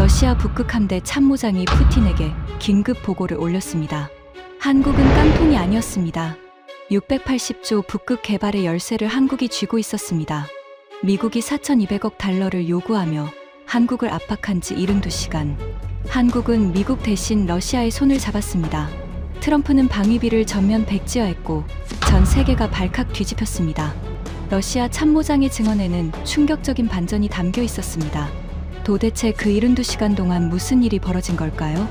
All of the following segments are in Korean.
러시아 북극 함대 참모장이 푸틴에게 긴급 보고를 올렸습니다. 한국은 깡통이 아니었습니다. 680조 북극 개발의 열쇠를 한국이 쥐고 있었습니다. 미국이 4,200억 달러를 요구하며 한국을 압박한 지 72시간. 한국은 미국 대신 러시아의 손을 잡았습니다. 트럼프는 방위비를 전면 백지화했고 전 세계가 발칵 뒤집혔습니다. 러시아 참모장의 증언에는 충격적인 반전이 담겨 있었습니다. 도대체 그 72시간 동안 무슨 일이 벌어진 걸까요?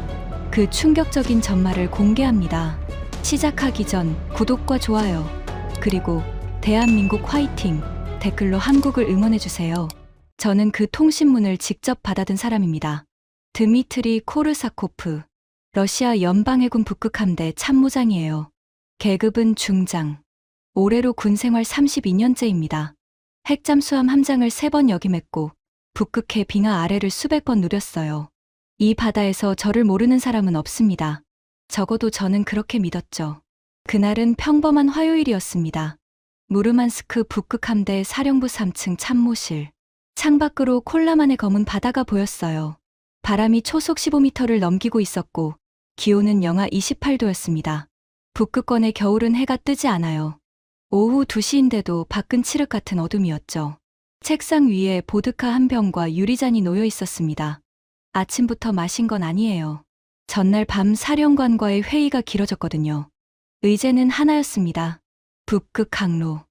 그 충격적인 전말을 공개합니다. 시작하기 전 구독과 좋아요, 그리고 대한민국 화이팅! 댓글로 한국을 응원해주세요. 저는 그 통신문을 직접 받아든 사람입니다. 드미트리 코르사코프, 러시아 연방해군 북극함대 참모장이에요. 계급은 중장. 올해로 군생활 32년째입니다. 핵잠수함 함장을 3번 역임했고 북극해 빙하 아래를 수백 번 누볐어요. 이 바다에서 저를 모르는 사람은 없습니다. 적어도 저는 그렇게 믿었죠. 그날은 평범한 화요일이었습니다. 무르만스크 북극함대 사령부 3층 참모실. 창밖으로 콜라만의 검은 바다가 보였어요. 바람이 초속 15m를 넘기고 있었고 기온은 영하 28도였습니다. 북극권의 겨울은 해가 뜨지 않아요. 오후 2시인데도 밖은 칠흑 같은 어둠이었죠. 책상 위에 보드카 한 병과 유리잔이 놓여 있었습니다. 아침부터 마신 건 아니에요. 전날 밤 사령관과의 회의가 길어졌거든요. 의제는 하나였습니다. 북극 항로.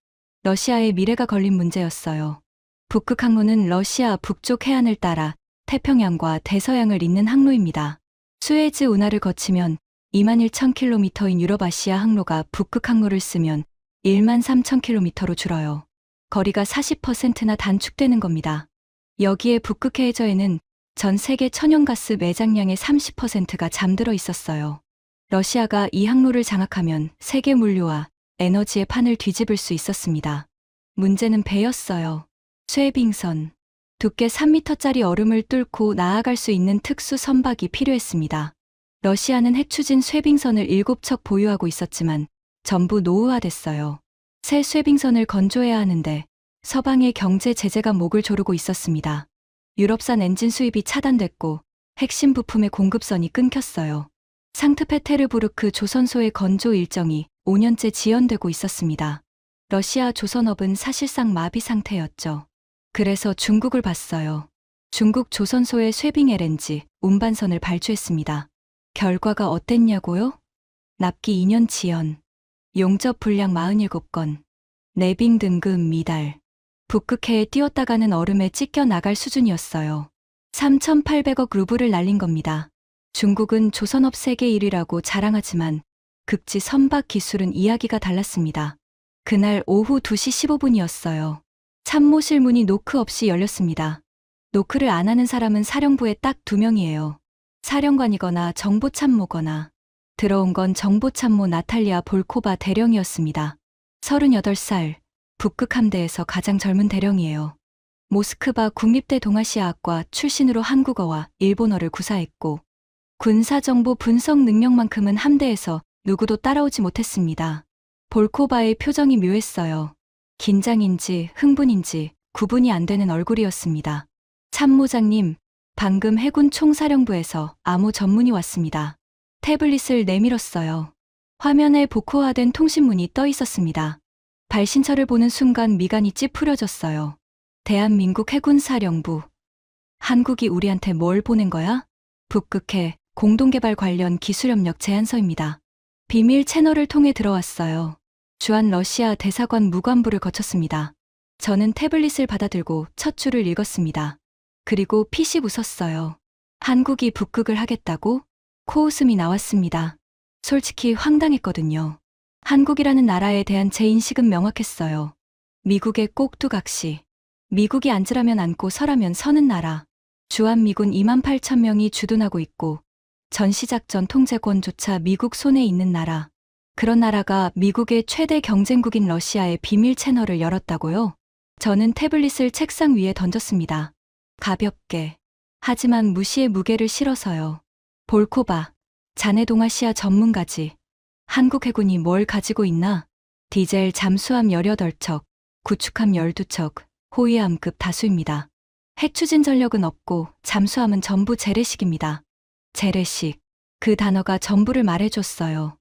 러시아의 미래가 걸린 문제였어요. 북극 항로는 러시아 북쪽 해안을 따라 태평양과 대서양을 잇는 항로입니다. 수에즈 운하를 거치면 21,000km인 유럽아시아 항로가 북극 항로를 쓰면 13,000km로 줄어요. 거리가 40%나 단축되는 겁니다. 여기에 북극해 해저에는 전 세계 천연가스 매장량의 30%가 잠들어 있었어요. 러시아가 이 항로를 장악하면 세계 물류와 에너지의 판을 뒤집을 수 있었습니다. 문제는 배였어요. 쇠빙선. 두께 3m짜리 얼음을 뚫고 나아갈 수 있는 특수 선박이 필요했습니다. 러시아는 핵추진 쇠빙선을 7척 보유하고 있었지만 전부 노후화됐어요. 새 쇠빙선을 건조해야 하는데 서방의 경제 제재가 목을 조르고 있었습니다. 유럽산 엔진 수입이 차단됐고 핵심 부품의 공급선이 끊겼어요. 상트페테르부르크 조선소의 건조 일정이 5년째 지연되고 있었습니다. 러시아 조선업은 사실상 마비 상태였죠. 그래서 중국을 봤어요. 중국 조선소의 쇠빙 LNG 운반선을 발주했습니다. 결과가 어땠냐고요? 납기 2년 지연, 용접 분량 47건, 내빙 등급 미달. 북극해에 띄었다가는 얼음에 찢겨 나갈 수준이었어요. 3,800억 루블을 날린 겁니다. 중국은 조선업 세계 1위라고 자랑하지만 극지 선박 기술은 이야기가 달랐습니다. 그날 오후 2시 15분이었어요. 참모실 문이 노크 없이 열렸습니다. 노크를 안 하는 사람은 사령부에 딱 2명이에요. 사령관이거나 정보참모거나. 들어온 건 정보참모 나탈리아 볼코바 대령이었습니다. 38살, 북극함대에서 가장 젊은 대령이에요. 모스크바 국립대 동아시아학과 출신으로 한국어와 일본어를 구사했고 군사정보 분석 능력만큼은 함대에서 누구도 따라오지 못했습니다. 볼코바의 표정이 묘했어요. 긴장인지 흥분인지 구분이 안 되는 얼굴이었습니다. 참모장님, 방금 해군 총사령부에서 암호 전문이 왔습니다. 태블릿을 내밀었어요. 화면에 복호화된 통신문이 떠 있었습니다. 발신처를 보는 순간 미간이 찌푸려졌어요. 대한민국 해군사령부. 한국이 우리한테 뭘 보낸 거야? 북극해 공동개발 관련 기술협력 제안서입니다. 비밀 채널을 통해 들어왔어요. 주한 러시아 대사관 무관부를 거쳤습니다. 저는 태블릿을 받아들고 첫 줄을 읽었습니다. 그리고 피식 웃었어요. 한국이 북극을 하겠다고? 코웃음이 나왔습니다. 솔직히 황당했거든요. 한국이라는 나라에 대한 제 인식은 명확했어요. 미국의 꼭두각시. 미국이 앉으라면 앉고 서라면 서는 나라. 주한미군 28,000명이 주둔하고 있고 전시작전 통제권조차 미국 손에 있는 나라. 그런 나라가 미국의 최대 경쟁국인 러시아의 비밀 채널을 열었다고요? 저는 태블릿을 책상 위에 던졌습니다. 가볍게. 하지만 무시의 무게를 실어서요. 볼코바, 자네 동아시아 전문가지. 한국 해군이 뭘 가지고 있나? 디젤 잠수함 18척, 구축함 12척, 호위함급 다수입니다. 핵 추진 전력은 없고 잠수함은 전부 재래식입니다. 재래식. 그 단어가 전부를 말해줬어요.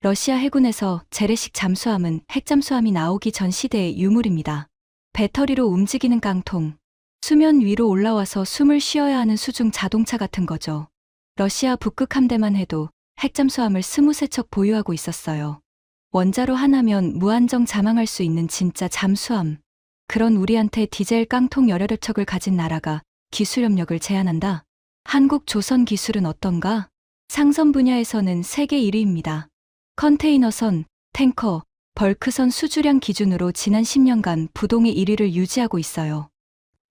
러시아 해군에서 재래식 잠수함은 핵잠수함이 나오기 전 시대의 유물입니다. 배터리로 움직이는 깡통. 수면 위로 올라와서 숨을 쉬어야 하는 수중 자동차 같은 거죠. 러시아 북극 함대만 해도 핵잠수함을 23척 보유하고 있었어요. 원자로 하나면 무한정 자망할 수 있는 진짜 잠수함. 그런 우리한테 디젤 깡통 18척을 가진 나라가 기술 협력을 제안한다. 한국 조선 기술은 어떤가? 상선 분야에서는 세계 1위입니다. 컨테이너선, 탱커, 벌크선 수주량 기준으로 지난 10년간 부동의 1위를 유지하고 있어요.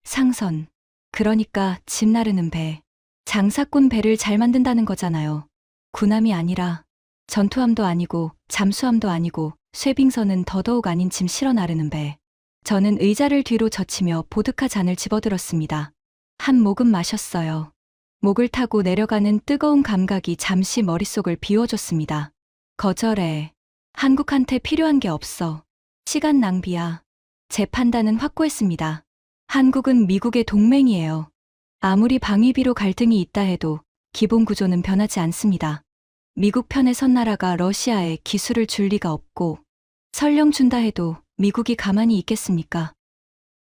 상선. 그러니까 짐 나르는 배. 장사꾼 배를 잘 만든다는 거잖아요. 군함이 아니라 전투함도 아니고 잠수함도 아니고 쇠빙선은 더더욱 아닌 짐 실어 나르는 배. 저는 의자를 뒤로 젖히며 보드카 잔을 집어들었습니다. 한 모금 마셨어요. 목을 타고 내려가는 뜨거운 감각이 잠시 머릿속을 비워줬습니다. 거절해. 한국한테 필요한 게 없어. 시간 낭비야. 제 판단은 확고했습니다. 한국은 미국의 동맹이에요. 아무리 방위비로 갈등이 있다 해도 기본 구조는 변하지 않습니다. 미국 편에 선 나라가 러시아에 기술을 줄 리가 없고, 설령 준다 해도 미국이 가만히 있겠습니까?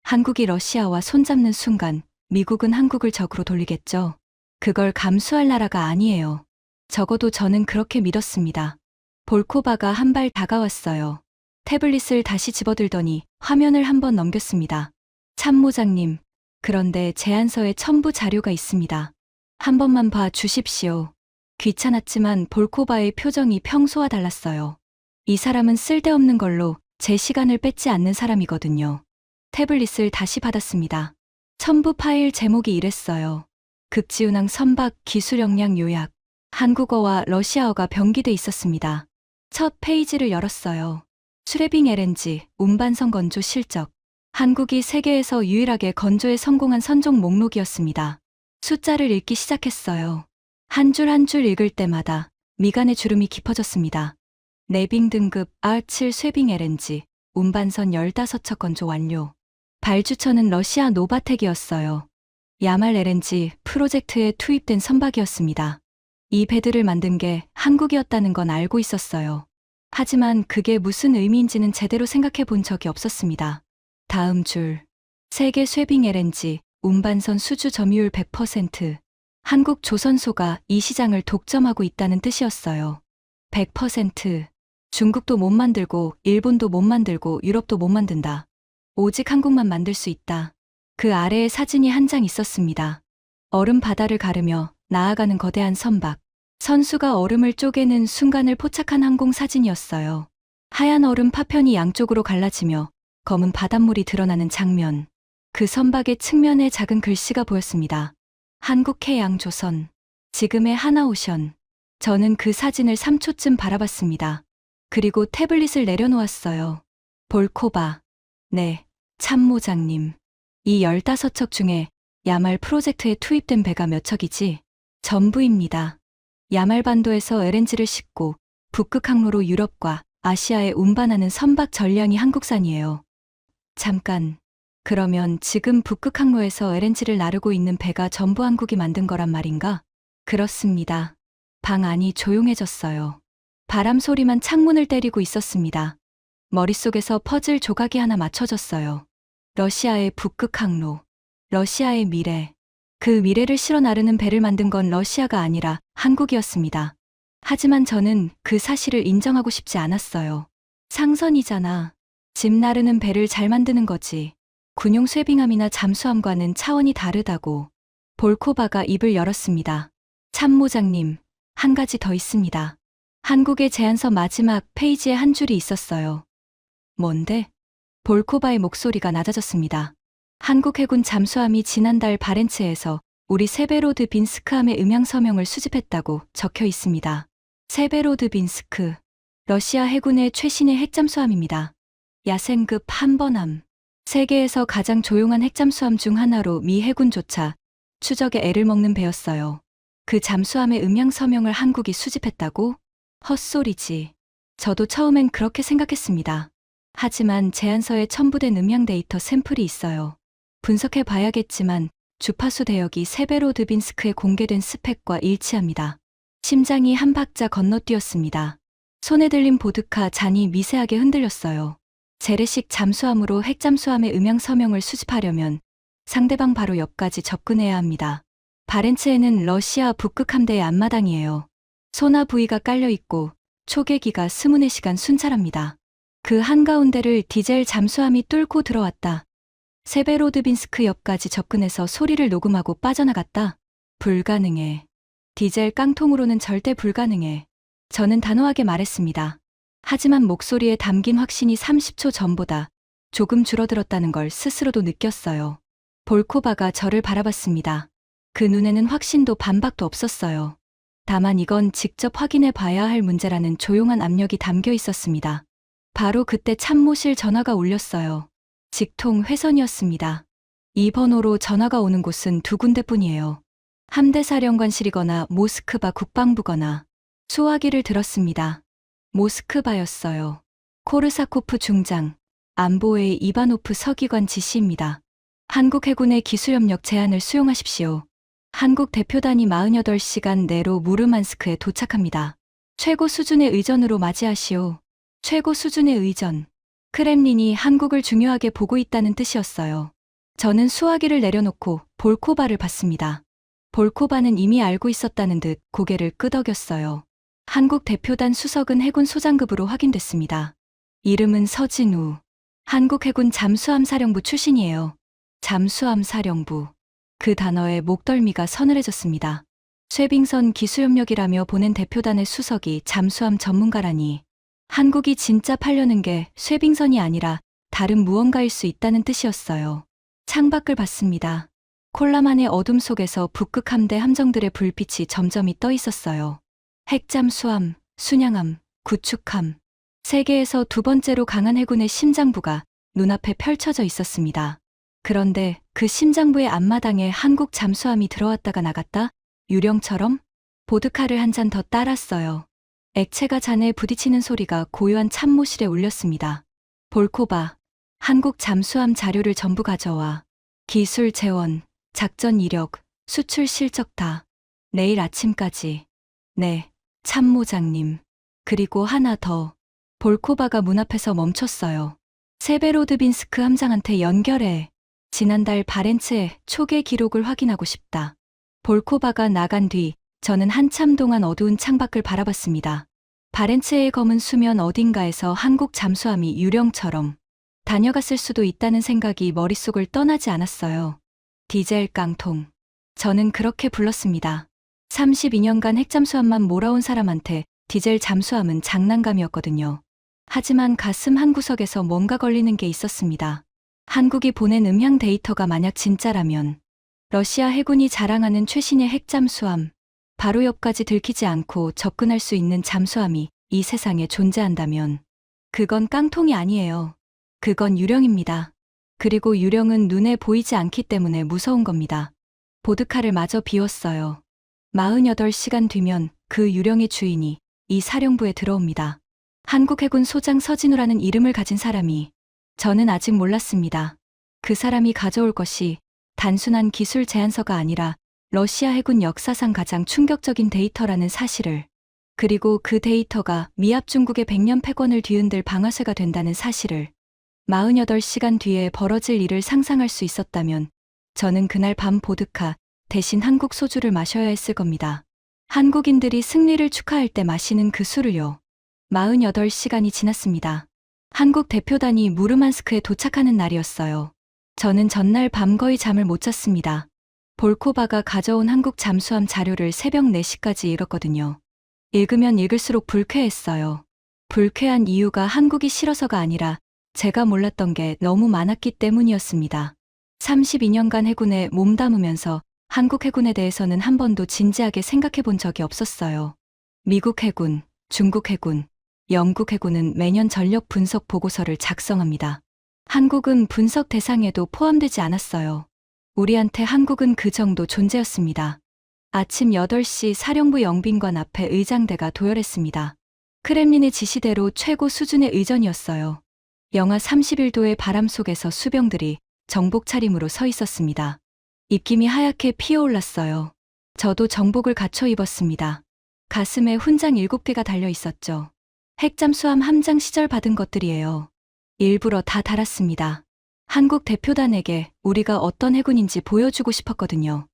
한국이 러시아와 손잡는 순간 미국은 한국을 적으로 돌리겠죠. 그걸 감수할 나라가 아니에요. 적어도 저는 그렇게 믿었습니다. 볼코바가 한 발 다가왔어요. 태블릿을 다시 집어들더니 화면을 한번 넘겼습니다. 참모장님, 그런데 제안서에 첨부 자료가 있습니다. 한 번만 봐 주십시오. 귀찮았지만 볼코바의 표정이 평소와 달랐어요. 이 사람은 쓸데없는 걸로 제 시간을 뺏지 않는 사람이거든요. 태블릿을 다시 받았습니다. 첨부 파일 제목이 이랬어요. 극지운항 선박 기술 역량 요약. 한국어와 러시아어가 병기돼 있었습니다. 첫 페이지를 열었어요. 수레빙 LNG, 운반선 건조 실적. 한국이 세계에서 유일하게 건조에 성공한 선종 목록이었습니다. 숫자를 읽기 시작했어요. 한 줄 한 줄 읽을 때마다 미간의 주름이 깊어졌습니다. 내빙 등급 R7 쇠빙 LNG, 운반선 15척 건조 완료. 발주처는 러시아 노바텍이었어요. 야말 LNG 프로젝트에 투입된 선박이었습니다. 이 배들을 만든 게 한국이었다는 건 알고 있었어요. 하지만 그게 무슨 의미인지는 제대로 생각해 본 적이 없었습니다. 다음 줄. 세계 쇠빙 LNG, 운반선 수주 점유율 100%. 한국 조선소가 이 시장을 독점하고 있다는 뜻이었어요. 100%. 중국도 못 만들고, 일본도 못 만들고, 유럽도 못 만든다. 오직 한국만 만들 수 있다. 그 아래에 사진이 한 장 있었습니다. 얼음 바다를 가르며 나아가는 거대한 선박. 선수가 얼음을 쪼개는 순간을 포착한 항공 사진이었어요. 하얀 얼음 파편이 양쪽으로 갈라지며 검은 바닷물이 드러나는 장면. 그 선박의 측면에 작은 글씨가 보였습니다. 한국해양조선. 지금의 하나오션. 저는 그 사진을 3초쯤 바라봤습니다. 그리고 태블릿을 내려놓았어요. 볼코바. 네, 참모장님. 이 15척 중에 야말 프로젝트에 투입된 배가 몇 척이지? 전부입니다. 야말 반도에서 LNG를 싣고 북극 항로로 유럽과 아시아에 운반하는 선박 전량이 한국산이에요. 잠깐. 그러면 지금 북극 항로에서 LNG를 나르고 있는 배가 전부 한국이 만든 거란 말인가? 그렇습니다. 방 안이 조용해졌어요. 바람 소리만 창문을 때리고 있었습니다. 머릿속에서 퍼즐 조각이 하나 맞춰졌어요. 러시아의 북극 항로. 러시아의 미래. 그 미래를 실어 나르는 배를 만든 건 러시아가 아니라 한국이었습니다. 하지만 저는 그 사실을 인정하고 싶지 않았어요. 상선이잖아. 짐 나르는 배를 잘 만드는 거지. 군용 쇠빙함이나 잠수함과는 차원이 다르다고. 볼코바가 입을 열었습니다. 참모장님, 한 가지 더 있습니다. 한국의 제안서 마지막 페이지에 한 줄이 있었어요. 뭔데? 볼코바의 목소리가 낮아졌습니다. 한국 해군 잠수함이 지난달 바렌츠에서 우리 세베로드빈스크함의 음향 서명을 수집했다고 적혀 있습니다. 세베로드빈스크. 러시아 해군의 최신의 핵잠수함입니다. 야생급 한번함. 세계에서 가장 조용한 핵잠수함 중 하나로 미 해군조차 추적에 애를 먹는 배였어요. 그 잠수함의 음향 서명을 한국이 수집했다고? 헛소리지. 저도 처음엔 그렇게 생각했습니다. 하지만 제안서에 첨부된 음향 데이터 샘플이 있어요. 분석해 봐야겠지만 주파수 대역이 세베로드빈스크에 공개된 스펙과 일치합니다. 심장이 한 박자 건너뛰었습니다. 손에 들린 보드카 잔이 미세하게 흔들렸어요. 재래식 잠수함으로 핵잠수함의 음향 서명을 수집하려면 상대방 바로 옆까지 접근해야 합니다. 바렌츠에는 러시아 북극 함대의 앞마당이에요. 소나 부위가 깔려있고 초계기가 24시간 순찰합니다. 그 한가운데를 디젤 잠수함이 뚫고 들어왔다. 세베로드빈스크 옆까지 접근해서 소리를 녹음하고 빠져나갔다. 불가능해. 디젤 깡통으로는 절대 불가능해. 저는 단호하게 말했습니다. 하지만 목소리에 담긴 확신이 30초 전보다 조금 줄어들었다는 걸 스스로도 느꼈어요. 볼코바가 저를 바라봤습니다. 그 눈에는 확신도 반박도 없었어요. 다만 이건 직접 확인해 봐야 할 문제라는 조용한 압력이 담겨 있었습니다. 바로 그때 참모실 전화가 울렸어요. 직통 회선이었습니다. 이 번호로 전화가 오는 곳은 두 군데뿐이에요. 함대사령관실이거나 모스크바 국방부거나. 수화기를 들었습니다. 모스크바였어요. 코르사코프 중장, 안보회의 이바노프 서기관 지시입니다. 한국 해군의 기술협력 제안을 수용하십시오. 한국 대표단이 48시간 내로 무르만스크에 도착합니다. 최고 수준의 의전으로 맞이하시오. 최고 수준의 의전. 크렘린이 한국을 중요하게 보고 있다는 뜻이었어요. 저는 수화기를 내려놓고 볼코바를 봤습니다. 볼코바는 이미 알고 있었다는 듯 고개를 끄덕였어요. 한국 대표단 수석은 해군 소장급으로 확인됐습니다. 이름은 서진우. 한국 해군 잠수함 사령부 출신이에요. 잠수함 사령부. 그 단어에 목덜미가 서늘해졌습니다. 쇠빙선 기술협력이라며 보낸 대표단의 수석이 잠수함 전문가라니. 한국이 진짜 팔려는 게 쇠빙선이 아니라 다른 무언가일 수 있다는 뜻이었어요. 창밖을 봤습니다. 콜라만의 어둠 속에서 북극 함대 함정들의 불빛이 점점이 떠 있었어요. 핵잠수함, 순양함, 구축함. 세계에서 두 번째로 강한 해군의 심장부가 눈앞에 펼쳐져 있었습니다. 그런데 그 심장부의 앞마당에 한국 잠수함이 들어왔다가 나갔다? 유령처럼? 보드카를 한 잔 더 따랐어요. 액체가 잔에 부딪히는 소리가 고요한 참모실에 울렸습니다. 볼코바, 한국 잠수함 자료를 전부 가져와. 기술 재원, 작전 이력, 수출 실적 다. 내일 아침까지. 네, 참모장님. 그리고 하나 더. 볼코바가 문 앞에서 멈췄어요. 세베로드빈스크 함장한테 연결해. 지난달 바렌츠의 초계 기록을 확인하고 싶다. 볼코바가 나간 뒤 저는 한참 동안 어두운 창밖을 바라봤습니다. 바렌츠의 검은 수면 어딘가에서 한국 잠수함이 유령처럼 다녀갔을 수도 있다는 생각이 머릿속을 떠나지 않았어요. 디젤 깡통. 저는 그렇게 불렀습니다. 32년간 핵잠수함만 몰아온 사람한테 디젤 잠수함은 장난감이었거든요. 하지만 가슴 한구석에서 뭔가 걸리는 게 있었습니다. 한국이 보낸 음향 데이터가 만약 진짜라면 러시아 해군이 자랑하는 최신의 핵잠수함, 바로 옆까지 들키지 않고 접근할 수 있는 잠수함이 이 세상에 존재한다면 그건 깡통이 아니에요. 그건 유령입니다. 그리고 유령은 눈에 보이지 않기 때문에 무서운 겁니다. 보드카를 마저 비웠어요. 48시간 뒤면 그 유령의 주인이 이 사령부에 들어옵니다. 한국 해군 소장 서진우라는 이름을 가진 사람이. 저는 아직 몰랐습니다. 그 사람이 가져올 것이 단순한 기술 제안서가 아니라 러시아 해군 역사상 가장 충격적인 데이터라는 사실을, 그리고 그 데이터가 미합 중국의 100년 패권을 뒤흔들 방아쇠가 된다는 사실을. 48시간 뒤에 벌어질 일을 상상할 수 있었다면 저는 그날 밤 보드카 대신 한국 소주를 마셔야 했을 겁니다. 한국인들이 승리를 축하할 때 마시는 그 술을요. 48시간이 지났습니다. 한국 대표단이 무르만스크에 도착하는 날이었어요. 저는 전날 밤 거의 잠을 못 잤습니다. 볼코바가 가져온 한국 잠수함 자료를 새벽 4시까지 읽었거든요. 읽으면 읽을수록 불쾌했어요. 불쾌한 이유가 한국이 싫어서가 아니라 제가 몰랐던 게 너무 많았기 때문이었습니다. 32년간 해군에 몸담으면서 한국 해군에 대해서는 한 번도 진지하게 생각해 본 적이 없었어요. 미국 해군, 중국 해군, 영국 해군은 매년 전력 분석 보고서를 작성합니다. 한국은 분석 대상에도 포함되지 않았어요. 우리한테 한국은 그 정도 존재였습니다. 아침 8시 사령부 영빈관 앞에 의장대가 도열했습니다. 크렘린의 지시대로 최고 수준의 의전이었어요. 영하 31도의 바람 속에서 수병들이 정복 차림으로 서 있었습니다. 입김이 하얗게 피어올랐어요. 저도 정복을 갖춰 입었습니다. 가슴에 훈장 7개가 달려 있었죠. 핵잠수함 함장 시절 받은 것들이에요. 일부러 다 달았습니다. 한국 대표단에게 우리가 어떤 해군인지 보여주고 싶었거든요.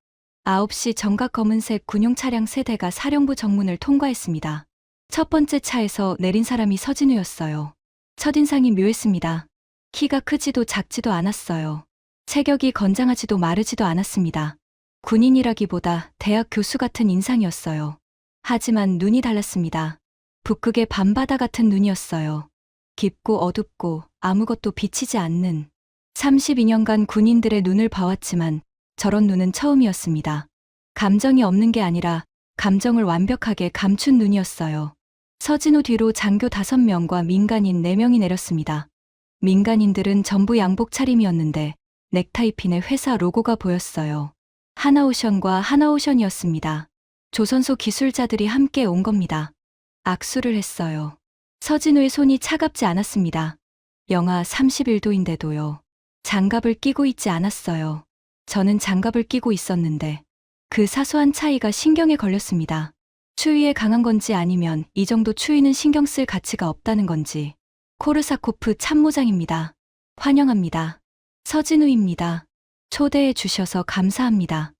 9시 정각 검은색 군용 차량 3대가 사령부 정문을 통과했습니다. 첫 번째 차에서 내린 사람이 서진우였어요. 첫인상이 묘했습니다. 키가 크지도 작지도 않았어요. 체격이 건장하지도 마르지도 않았습니다. 군인이라기보다 대학 교수 같은 인상이었어요. 하지만 눈이 달랐습니다. 북극의 밤바다 같은 눈이었어요. 깊고 어둡고 아무것도 비치지 않는. 32년간 군인들의 눈을 봐왔지만 저런 눈은 처음이었습니다. 감정이 없는 게 아니라 감정을 완벽하게 감춘 눈이었어요. 서진우 뒤로 장교 5명과 민간인 4명이 내렸습니다. 민간인들은 전부 양복 차림이었는데 넥타이핀에 회사 로고가 보였어요. 하나오션과 하나오션이었습니다. 조선소 기술자들이 함께 온 겁니다. 악수를 했어요. 서진우의 손이 차갑지 않았습니다. 영하 31도인데도요. 장갑을 끼고 있지 않았어요. 저는 장갑을 끼고 있었는데 그 사소한 차이가 신경에 걸렸습니다. 추위에 강한 건지 아니면 이 정도 추위는 신경 쓸 가치가 없다는 건지. 코르사코프 참모장입니다. 환영합니다. 서진우입니다. 초대해 주셔서 감사합니다.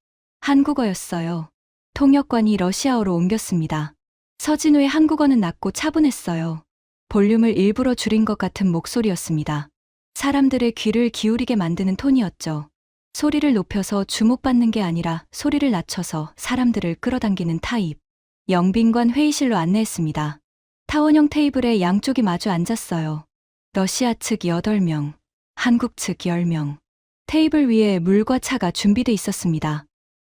한국어였어요. 통역관이 러시아어로 옮겼습니다. 서진우의 한국어는 낮고 차분했어요. 볼륨을 일부러 줄인 것 같은 목소리였습니다. 사람들의 귀를 기울이게 만드는 톤이었죠. 소리를 높여서 주목받는 게 아니라 소리를 낮춰서 사람들을 끌어당기는 타입. 영빈관 회의실로 안내했습니다. 타원형 테이블에 양쪽이 마주 앉았어요. 러시아 측 8명, 한국 측 10명. 테이블 위에 물과 차가 준비돼 있었습니다.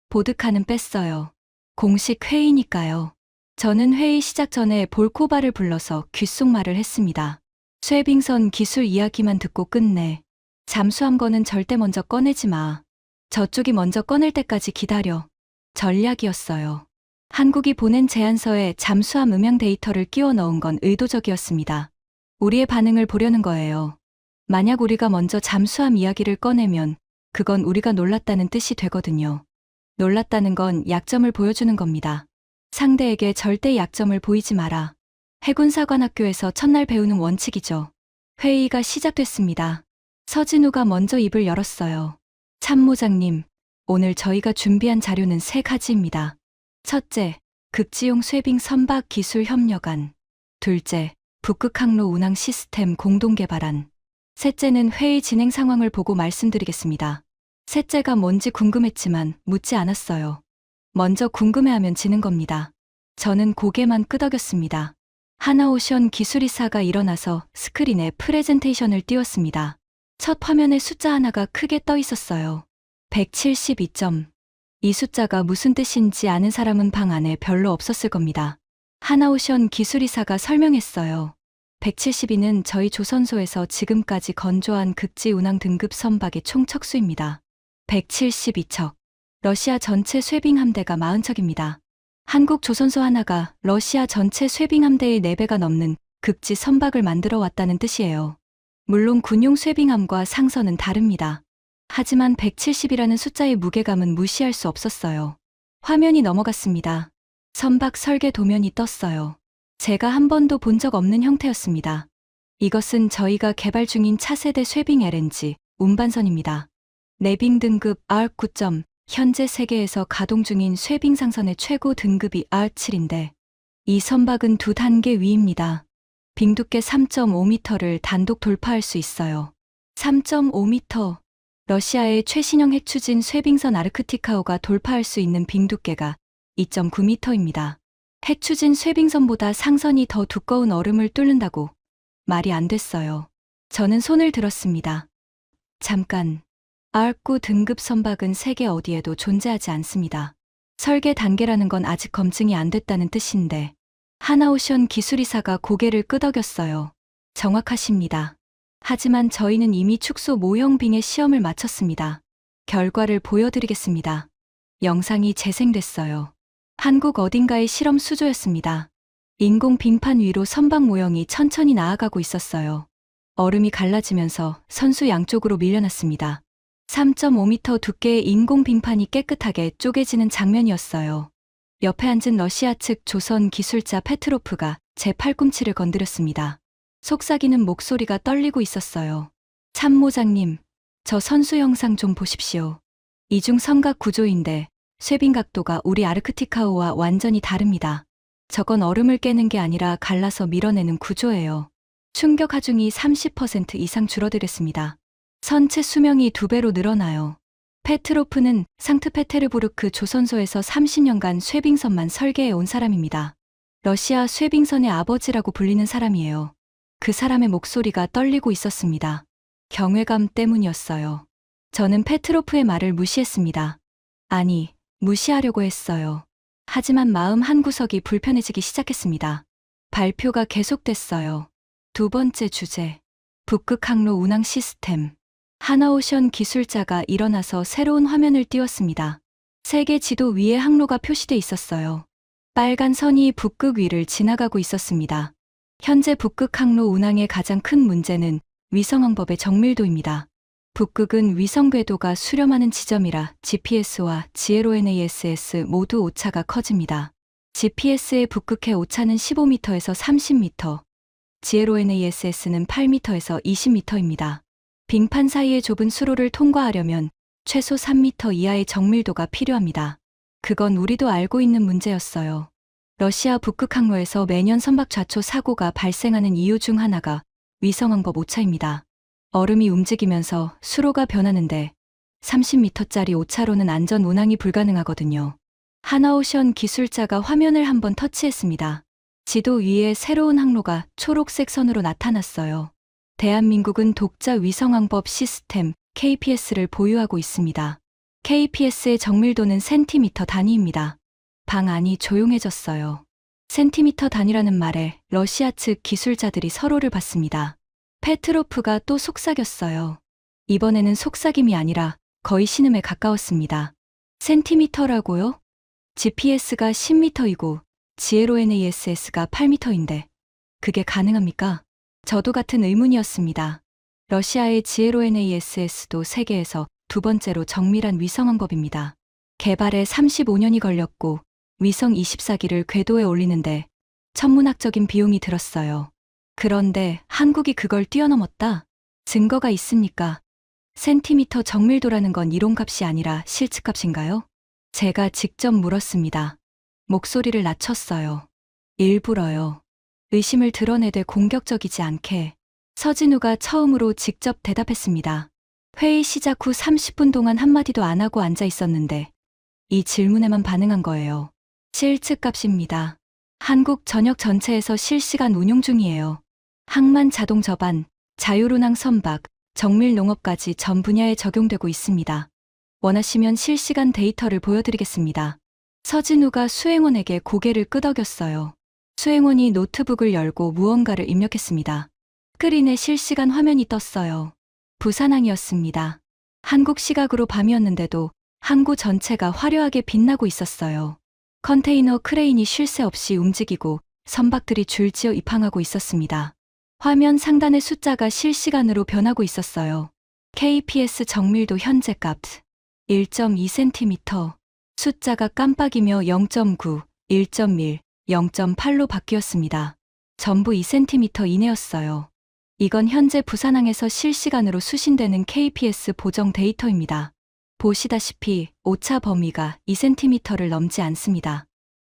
보드카는 뺐어요. 공식 회의니까요. 저는 회의 시작 전에 볼코바를 불러서 귓속말을 했습니다. 쇠빙선 기술 이야기만 듣고 끝내. 잠수함 거는 절대 먼저 꺼내지 마. 저쪽이 먼저 꺼낼 때까지 기다려. 전략이었어요. 한국이 보낸 제안서에 잠수함 음향 데이터를 끼워 넣은 건 의도적이었습니다. 우리의 반응을 보려는 거예요. 만약 우리가 먼저 잠수함 이야기를 꺼내면 그건 우리가 놀랐다는 뜻이 되거든요. 놀랐다는 건 약점을 보여주는 겁니다. 상대에게 절대 약점을 보이지 마라. 해군사관학교에서 첫날 배우는 원칙이죠. 회의가 시작됐습니다. 서진우가 먼저 입을 열었어요. 참모장님, 오늘 저희가 준비한 자료는 3가지입니다. 첫째, 극지용 쇠빙 선박 기술 협력안. 둘째, 북극 항로 운항 시스템 공동 개발안. 셋째는 회의 진행 상황을 보고 말씀드리겠습니다. 셋째가 뭔지 궁금했지만 묻지 않았어요. 먼저 궁금해하면 지는 겁니다. 저는 고개만 끄덕였습니다. 하나오션 기술이사가 일어나서 스크린에 프레젠테이션을 띄웠습니다. 첫 화면에 숫자 하나가 크게 떠 있었어요. 172점. 이 숫자가 무슨 뜻인지 아는 사람은 방 안에 별로 없었을 겁니다. 하나오션 기술이사가 설명했어요. 172는 저희 조선소에서 지금까지 건조한 극지 운항 등급 선박의 총 척수입니다. 172척. 러시아 전체 쇠빙 함대가 40척입니다. 한국 조선소 하나가 러시아 전체 쇠빙 함대의 4배가 넘는 극지 선박을 만들어 왔다는 뜻이에요. 물론 군용 쇠빙함과 상선은 다릅니다. 하지만 170이라는 숫자의 무게감은 무시할 수 없었어요. 화면이 넘어갔습니다. 선박 설계 도면이 떴어요. 제가 한 번도 본 적 없는 형태였습니다. 이것은 저희가 개발 중인 차세대 쇠빙 LNG 운반선입니다. 내빙 등급 R9점, 현재 세계에서 가동 중인 쇠빙 상선의 최고 등급이 R7인데 이 선박은 2단계 위입니다. 빙 두께 3.5m를 단독 돌파할 수 있어요. 3.5m. 러시아의 최신형 핵추진 쇠빙선 아르크티카호가 돌파할 수 있는 빙 두께가 2.9m입니다. 핵추진 쇠빙선보다 상선이 더 두꺼운 얼음을 뚫는다고. 말이 안 됐어요. 저는 손을 들었습니다. 잠깐. R9 등급 선박은 세계 어디에도 존재하지 않습니다. 설계 단계라는 건 아직 검증이 안 됐다는 뜻인데. 하나오션 기술이사가 고개를 끄덕였어요. 정확하십니다. 하지만 저희는 이미 축소 모형 빙의 시험을 마쳤습니다. 결과를 보여드리겠습니다. 영상이 재생됐어요. 한국 어딘가의 실험 수조였습니다. 인공 빙판 위로 선박 모형이 천천히 나아가고 있었어요. 얼음이 갈라지면서 선수 양쪽으로 밀려났습니다. 3.5m 두께의 인공 빙판이 깨끗하게 쪼개지는 장면이었어요. 옆에 앉은 러시아 측 조선 기술자 페트로프가 제 팔꿈치를 건드렸습니다. 속삭이는 목소리가 떨리고 있었어요. 참모장님, 저 선수 영상 좀 보십시오. 이중 삼각 구조인데 쇄빙 각도가 우리 아르크티카호와 완전히 다릅니다. 저건 얼음을 깨는 게 아니라 갈라서 밀어내는 구조예요. 충격 하중이 30% 이상 줄어들었습니다. 선체 수명이 2배로 늘어나요. 페트로프는 상트페테르부르크 조선소에서 30년간 쇄빙선만 설계해 온 사람입니다. 러시아 쇄빙선의 아버지라고 불리는 사람이에요. 그 사람의 목소리가 떨리고 있었습니다. 경외감 때문이었어요. 저는 페트로프의 말을 무시했습니다. 아니, 무시하려고 했어요. 하지만 마음 한구석이 불편해지기 시작했습니다. 발표가 계속됐어요. 두 번째 주제, 북극 항로 운항 시스템. 하나오션 기술자가 일어나서 새로운 화면을 띄웠습니다. 세계 지도 위에 항로가 표시돼 있었어요. 빨간 선이 북극 위를 지나가고 있었습니다. 현재 북극 항로 운항의 가장 큰 문제는 위성항법의 정밀도입니다. 북극은 위성 궤도가 수렴하는 지점이라 GPS와 GLONASS 모두 오차가 커집니다. GPS의 북극해 오차는 15m에서 30m, GLONASS는 8m에서 20m입니다. 빙판 사이의 좁은 수로를 통과하려면 최소 3m 이하의 정밀도가 필요합니다. 그건 우리도 알고 있는 문제였어요. 러시아 북극 항로에서 매년 선박 좌초 사고가 발생하는 이유 중 하나가 위성항법 오차입니다. 얼음이 움직이면서 수로가 변하는데 30m짜리 오차로는 안전 운항이 불가능하거든요. 하나오션 기술자가 화면을 한번 터치했습니다. 지도 위에 새로운 항로가 초록색 선으로 나타났어요. 대한민국은 독자 위성항법 시스템 KPS를 보유하고 있습니다. KPS의 정밀도는 센티미터 단위입니다. 방 안이 조용해졌어요. 센티미터 단위라는 말에 러시아 측 기술자들이 서로를 봤습니다. 페트로프가 또 속삭였어요. 이번에는 속삭임이 아니라 거의 신음에 가까웠습니다. 센티미터라고요? GPS가 10m이고 GLONASS가 8m인데 그게 가능합니까? 저도 같은 의문이었습니다. 러시아의 GLONASS도 세계에서 두 번째로 정밀한 위성항법입니다. 개발에 35년이 걸렸고 위성 24기를 궤도에 올리는데 천문학적인 비용이 들었어요. 그런데 한국이 그걸 뛰어넘었다? 증거가 있습니까? 센티미터 정밀도라는 건 이론값이 아니라 실측값인가요? 제가 직접 물었습니다. 목소리를 낮췄어요. 일부러요. 의심을 드러내되 공격적이지 않게. 서진우가 처음으로 직접 대답했습니다. 회의 시작 후 30분 동안 한마디도 안 하고 앉아 있었는데 이 질문에만 반응한 거예요. 실측값입니다. 한국 전역 전체에서 실시간 운용 중이에요. 항만 자동 저반, 자율운항 선박, 정밀 농업까지 전 분야에 적용되고 있습니다. 원하시면 실시간 데이터를 보여드리겠습니다. 서진우가 수행원에게 고개를 끄덕였어요. 수행원이 노트북을 열고 무언가를 입력했습니다. 스크린에 실시간 화면이 떴어요. 부산항이었습니다. 한국 시각으로 밤이었는데도 항구 전체가 화려하게 빛나고 있었어요. 컨테이너 크레인이 쉴 새 없이 움직이고 선박들이 줄지어 입항하고 있었습니다. 화면 상단의 숫자가 실시간으로 변하고 있었어요. KPS 정밀도 현재 값 1.2cm, 숫자가 깜빡이며 0.9, 1.1, 0.8로 바뀌었습니다. 전부 2cm 이내였어요. 이건 현재 부산항에서 실시간으로 수신되는 KPS 보정 데이터입니다. 보시다시피 오차 범위가 2cm를 넘지 않습니다.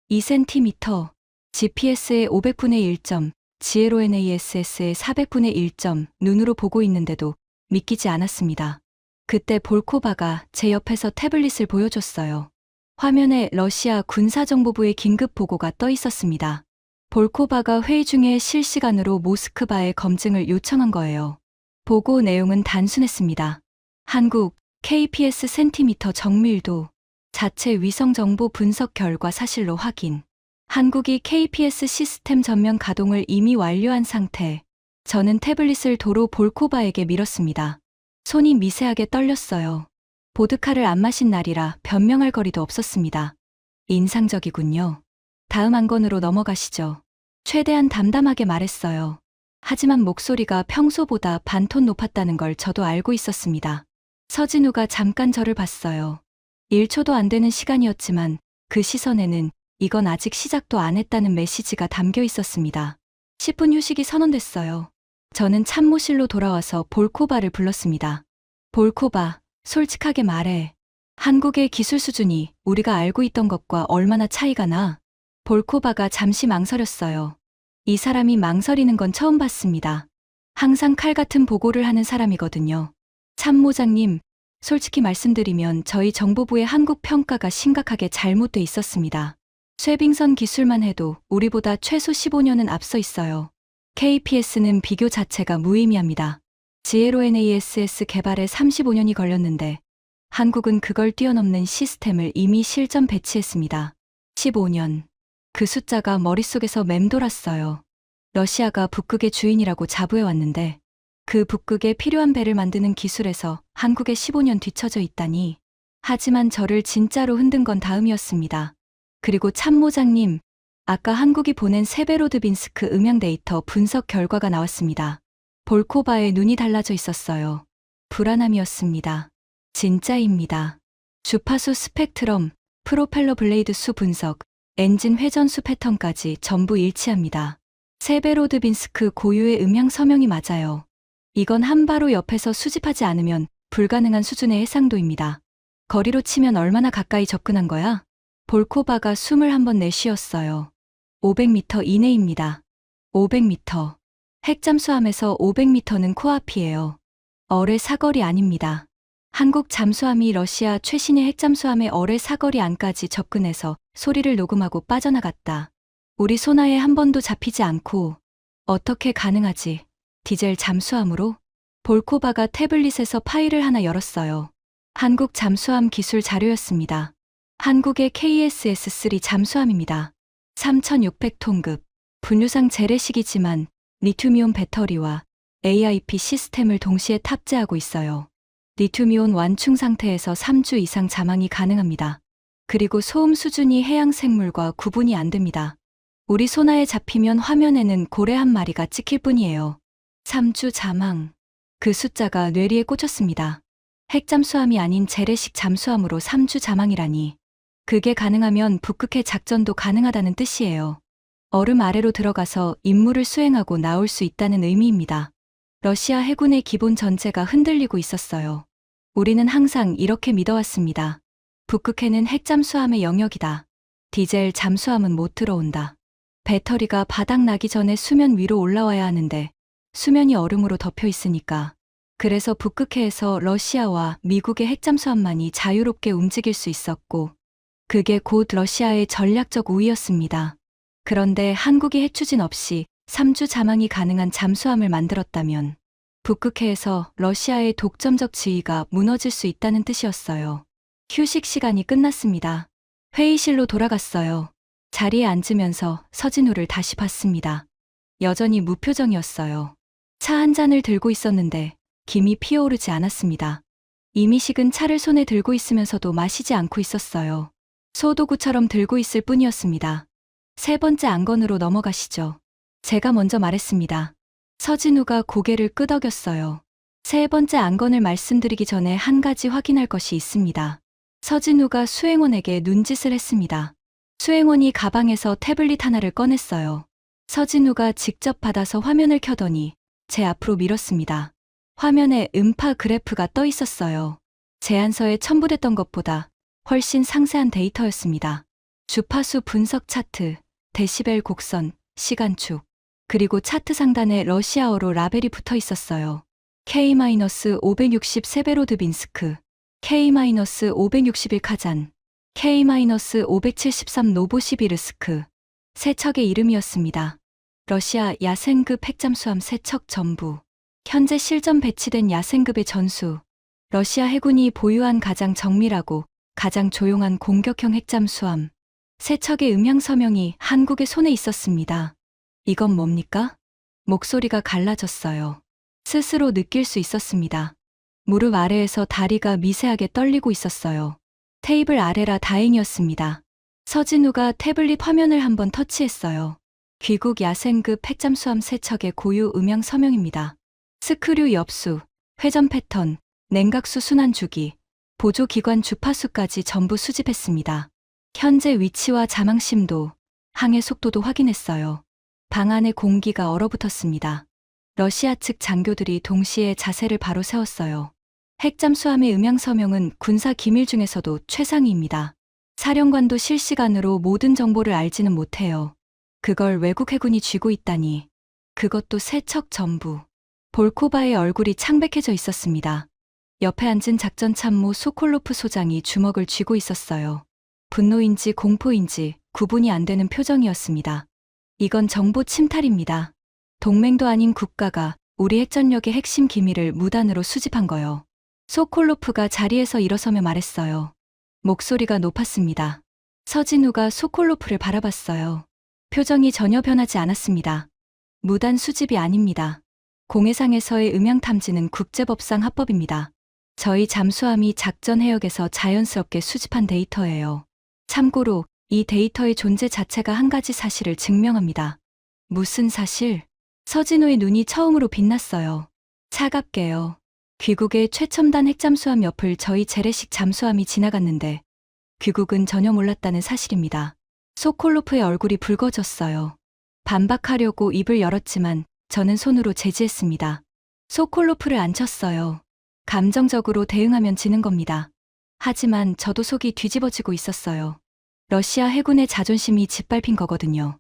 2cm, GPS의 500분의 1점, GLONASS의 400분의 1점 눈으로 보고 있는데도 믿기지 않았습니다. 그때 볼코바가 제 옆에서 태블릿을 보여줬어요. 화면에 러시아 군사정보부의 긴급 보고가 떠 있었습니다. 볼코바가 회의 중에 실시간으로 모스크바에 검증을 요청한 거예요. 보고 내용은 단순했습니다. 한국 KPS 센티미터 정밀도, 자체 위성 정보 분석 결과 사실로 확인. 한국이 KPS 시스템 전면 가동을 이미 완료한 상태. 저는 태블릿을 도로 볼코바에게 밀었습니다. 손이 미세하게 떨렸어요. 보드카를 안 마신 날이라 변명할 거리도 없었습니다. 인상적이군요. 다음 안건으로 넘어가시죠. 최대한 담담하게 말했어요. 하지만 목소리가 평소보다 반톤 높았다는 걸 저도 알고 있었습니다. 서진우가 잠깐 저를 봤어요. 1초도 안 되는 시간이었지만 그 시선에는 이건 아직 시작도 안 했다는 메시지가 담겨 있었습니다. 10분 휴식이 선언됐어요. 저는 참모실로 돌아와서 볼코바를 불렀습니다. 볼코바, 솔직하게 말해. 한국의 기술 수준이 우리가 알고 있던 것과 얼마나 차이가 나? 볼코바가 잠시 망설였어요. 이 사람이 망설이는 건 처음 봤습니다. 항상 칼 같은 보고를 하는 사람이거든요. 참모장님, 솔직히 말씀드리면 저희 정보부의 한국 평가가 심각하게 잘못돼 있었습니다. 쇠빙선 기술만 해도 우리보다 최소 15년은 앞서 있어요. KPS는 비교 자체가 무의미합니다. GLONASS 개발에 35년이 걸렸는데 한국은 그걸 뛰어넘는 시스템을 이미 실전 배치했습니다. 15년. 그 숫자가 머릿속에서 맴돌았어요. 러시아가 북극의 주인이라고 자부해왔는데 그 북극에 필요한 배를 만드는 기술에서 한국에 15년 뒤처져 있다니. 하지만 저를 진짜로 흔든 건 다음이었습니다. 그리고 참모장님, 아까 한국이 보낸 세베로드빈스크 음향 데이터 분석 결과가 나왔습니다. 볼코바의 눈이 달라져 있었어요. 불안함이었습니다. 진짜입니다. 주파수 스펙트럼, 프로펠러 블레이드 수 분석, 엔진 회전 수 패턴까지 전부 일치합니다. 세베로드빈스크 고유의 음향 서명이 맞아요. 이건 한바로 옆에서 수집하지 않으면 불가능한 수준의 해상도입니다. 거리로 치면 얼마나 가까이 접근한 거야? 볼코바가 숨을 한번 내쉬었어요. 500m 이내입니다. 500m. 핵잠수함에서 500m는 코앞이에요. 어뢰 사거리 아닙니다. 한국 잠수함이 러시아 최신의 핵잠수함의 어뢰 사거리 안까지 접근해서 소리를 녹음하고 빠져나갔다. 우리 소나에 한 번도 잡히지 않고. 어떻게 가능하지? 디젤 잠수함으로? 볼코바가 태블릿에서 파일을 하나 열었어요. 한국 잠수함 기술 자료였습니다. 한국의 KSS-3 잠수함입니다. 3600톤급. 분류상 재래식이지만 리튬이온 배터리와 AIP 시스템을 동시에 탑재하고 있어요. 리튬이온 완충 상태에서 3주 이상 잠항이 가능합니다. 그리고 소음 수준이 해양 생물과 구분이 안 됩니다. 우리 소나에 잡히면 화면에는 고래 한 마리가 찍힐 뿐이에요. 3주 잠항. 그 숫자가 뇌리에 꽂혔습니다. 핵잠수함이 아닌 재래식 잠수함으로 3주 잠항이라니. 그게 가능하면 북극해 작전도 가능하다는 뜻이에요. 얼음 아래로 들어가서 임무를 수행하고 나올 수 있다는 의미입니다. 러시아 해군의 기본 전제가 흔들리고 있었어요. 우리는 항상 이렇게 믿어왔습니다. 북극해는 핵잠수함의 영역이다. 디젤 잠수함은 못 들어온다. 배터리가 바닥 나기 전에 수면 위로 올라와야 하는데 수면이 얼음으로 덮여 있으니까. 그래서 북극해에서 러시아와 미국의 핵잠수함만이 자유롭게 움직일 수 있었고 그게 곧 러시아의 전략적 우위였습니다. 그런데 한국이 핵추진 없이 3주 잠항이 가능한 잠수함을 만들었다면 북극해에서 러시아의 독점적 지위가 무너질 수 있다는 뜻이었어요. 휴식 시간이 끝났습니다. 회의실로 돌아갔어요. 자리에 앉으면서 서진우를 다시 봤습니다. 여전히 무표정이었어요. 차 한 잔을 들고 있었는데 김이 피어오르지 않았습니다. 이미 식은 차를 손에 들고 있으면서도 마시지 않고 있었어요. 소도구처럼 들고 있을 뿐이었습니다. 세 번째 안건으로 넘어가시죠. 제가 먼저 말했습니다. 서진우가 고개를 끄덕였어요. 세 번째 안건을 말씀드리기 전에 한 가지 확인할 것이 있습니다. 서진우가 수행원에게 눈짓을 했습니다. 수행원이 가방에서 태블릿 하나를 꺼냈어요. 서진우가 직접 받아서 화면을 켜더니 제 앞으로 밀었습니다. 화면에 음파 그래프가 떠 있었어요. 제안서에 첨부됐던 것보다 훨씬 상세한 데이터였습니다. 주파수 분석 차트, 데시벨 곡선, 시간축, 그리고 차트 상단에 러시아어로 라벨이 붙어 있었어요. K-560 세베로드빈스크, K-561 카잔, K-573 노보시비르스크. 세 척의 이름이었습니다. 러시아 야생급 핵잠수함 세 척 전부. 현재 실전 배치된 야생급의 전수. 러시아 해군이 보유한 가장 정밀하고 가장 조용한 공격형 핵잠수함. 세 척의 음향 서명이 한국의 손에 있었습니다. 이건 뭡니까? 목소리가 갈라졌어요. 스스로 느낄 수 있었습니다. 무릎 아래에서 다리가 미세하게 떨리고 있었어요. 테이블 아래라 다행이었습니다. 서진우가 태블릿 화면을 한번 터치했어요. 귀국 야생급 핵잠수함 세 척의 고유 음향 서명입니다. 스크류 엽수, 회전 패턴, 냉각수 순환주기, 보조기관 주파수까지 전부 수집했습니다. 현재 위치와 자망심도, 항해 속도도 확인했어요. 방 안의 공기가 얼어붙었습니다. 러시아 측 장교들이 동시에 자세를 바로 세웠어요. 핵잠수함의 음향 서명은 군사 기밀 중에서도 최상위입니다. 사령관도 실시간으로 모든 정보를 알지는 못해요. 그걸 외국 해군이 쥐고 있다니. 그것도 세 척 전부. 볼코바의 얼굴이 창백해져 있었습니다. 옆에 앉은 작전참모 소콜로프 소장이 주먹을 쥐고 있었어요. 분노인지 공포인지 구분이 안 되는 표정이었습니다. 이건 정보 침탈입니다. 동맹도 아닌 국가가 우리 핵전력의 핵심 기밀을 무단으로 수집한 거요. 소콜로프가 자리에서 일어서며 말했어요. 목소리가 높았습니다. 서진우가 소콜로프를 바라봤어요. 표정이 전혀 변하지 않았습니다. 무단 수집이 아닙니다. 공해상에서의 음향 탐지는 국제법상 합법입니다. 저희 잠수함이 작전 해역에서 자연스럽게 수집한 데이터예요. 참고로 이 데이터의 존재 자체가 한 가지 사실을 증명합니다. 무슨 사실? 서진우의 눈이 처음으로 빛났어요. 차갑게요. 귀국의 최첨단 핵잠수함 옆을 저희 재래식 잠수함이 지나갔는데 귀국은 전혀 몰랐다는 사실입니다. 소콜로프의 얼굴이 붉어졌어요. 반박하려고 입을 열었지만 저는 손으로 제지했습니다. 소콜로프를 안 쳤어요. 감정적으로 대응하면 지는 겁니다. 하지만 저도 속이 뒤집어지고 있었어요. 러시아 해군의 자존심이 짓밟힌 거거든요.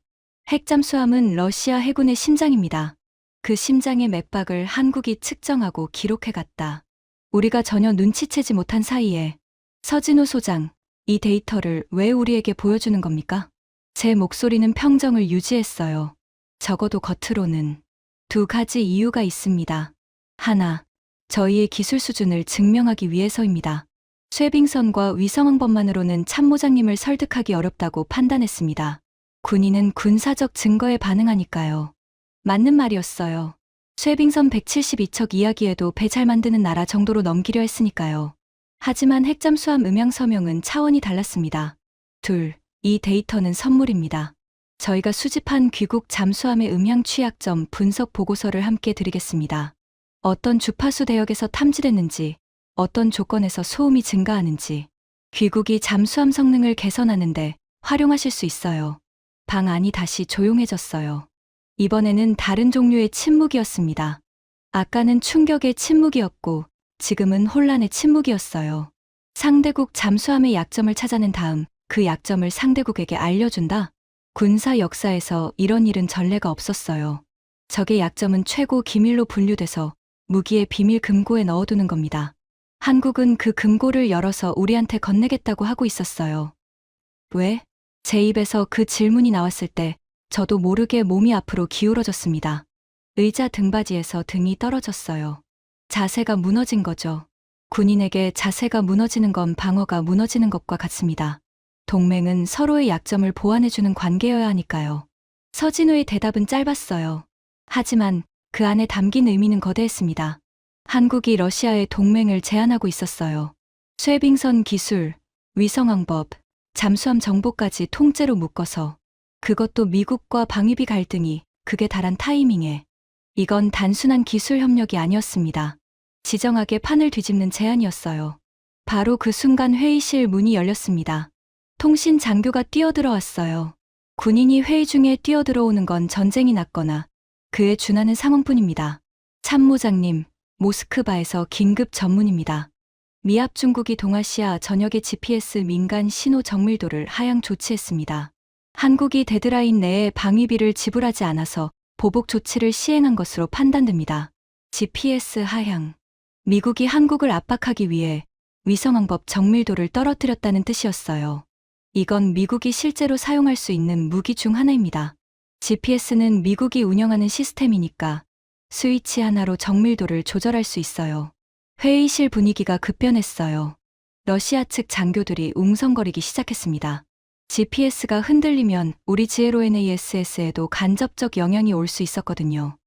핵잠수함은 러시아 해군의 심장입니다. 그 심장의 맥박을 한국이 측정하고 기록해갔다. 우리가 전혀 눈치채지 못한 사이에 서진우 소장, 이 데이터를 왜 우리에게 보여주는 겁니까? 제 목소리는 평정을 유지했어요. 적어도 겉으로는. 두 가지 이유가 있습니다. 하나, 저희의 기술 수준을 증명하기 위해서입니다. 쇠빙선과 위성항법만으로는 참모장님을 설득하기 어렵다고 판단했습니다. 군인은 군사적 증거에 반응하니까요. 맞는 말이었어요. 쇠빙선 172척 이야기에도 배 잘 만드는 나라 정도로 넘기려 했으니까요. 하지만 핵잠수함 음향 서명은 차원이 달랐습니다. 둘, 이 데이터는 선물입니다. 저희가 수집한 귀국 잠수함의 음향 취약점 분석 보고서를 함께 드리겠습니다. 어떤 주파수 대역에서 탐지됐는지, 어떤 조건에서 소음이 증가하는지, 귀국이 잠수함 성능을 개선하는데 활용하실 수 있어요. 방 안이 다시 조용해졌어요. 이번에는 다른 종류의 침묵이었습니다. 아까는 충격의 침묵이었고 지금은 혼란의 침묵이었어요. 상대국 잠수함의 약점을 찾아낸 다음 그 약점을 상대국에게 알려준다? 군사 역사에서 이런 일은 전례가 없었어요. 적의 약점은 최고 기밀로 분류돼서 무기의 비밀 금고에 넣어두는 겁니다. 한국은 그 금고를 열어서 우리한테 건네겠다고 하고 있었어요. 왜? 제 입에서 그 질문이 나왔을 때 저도 모르게 몸이 앞으로 기울어졌습니다. 의자 등받이에서 등이 떨어졌어요. 자세가 무너진 거죠. 군인에게 자세가 무너지는 건 방어가 무너지는 것과 같습니다. 동맹은 서로의 약점을 보완해주는 관계여야 하니까요. 서진우의 대답은 짧았어요. 하지만 그 안에 담긴 의미는 거대했습니다. 한국이 러시아의 동맹을 제안하고 있었어요. 쇠빙선 기술, 위성항법, 잠수함 정보까지 통째로 묶어서, 그것도 미국과 방위비 갈등이 극에 달한 타이밍에. 이건 단순한 기술 협력이 아니었습니다. 지정하게 판을 뒤집는 제안이었어요. 바로 그 순간 회의실 문이 열렸습니다. 통신 장교가 뛰어들어왔어요. 군인이 회의 중에 뛰어들어오는 건 전쟁이 났거나 그에 준하는 상황뿐입니다. 참모장님, 모스크바에서 긴급 전문입니다. 미합 중국이 동아시아 전역의 GPS 민간 신호 정밀도를 하향 조치했습니다. 한국이 데드라인 내에 방위비를 지불하지 않아서 보복 조치를 시행한 것으로 판단됩니다. GPS 하향. 미국이 한국을 압박하기 위해 위성항법 정밀도를 떨어뜨렸다는 뜻이었어요. 이건 미국이 실제로 사용할 수 있는 무기 중 하나입니다. GPS는 미국이 운영하는 시스템이니까 스위치 하나로 정밀도를 조절할 수 있어요. 회의실 분위기가 급변했어요. 러시아 측 장교들이 웅성거리기 시작했습니다. GPS가 흔들리면 우리 GLONASS에도 간접적 영향이 올 수 있었거든요.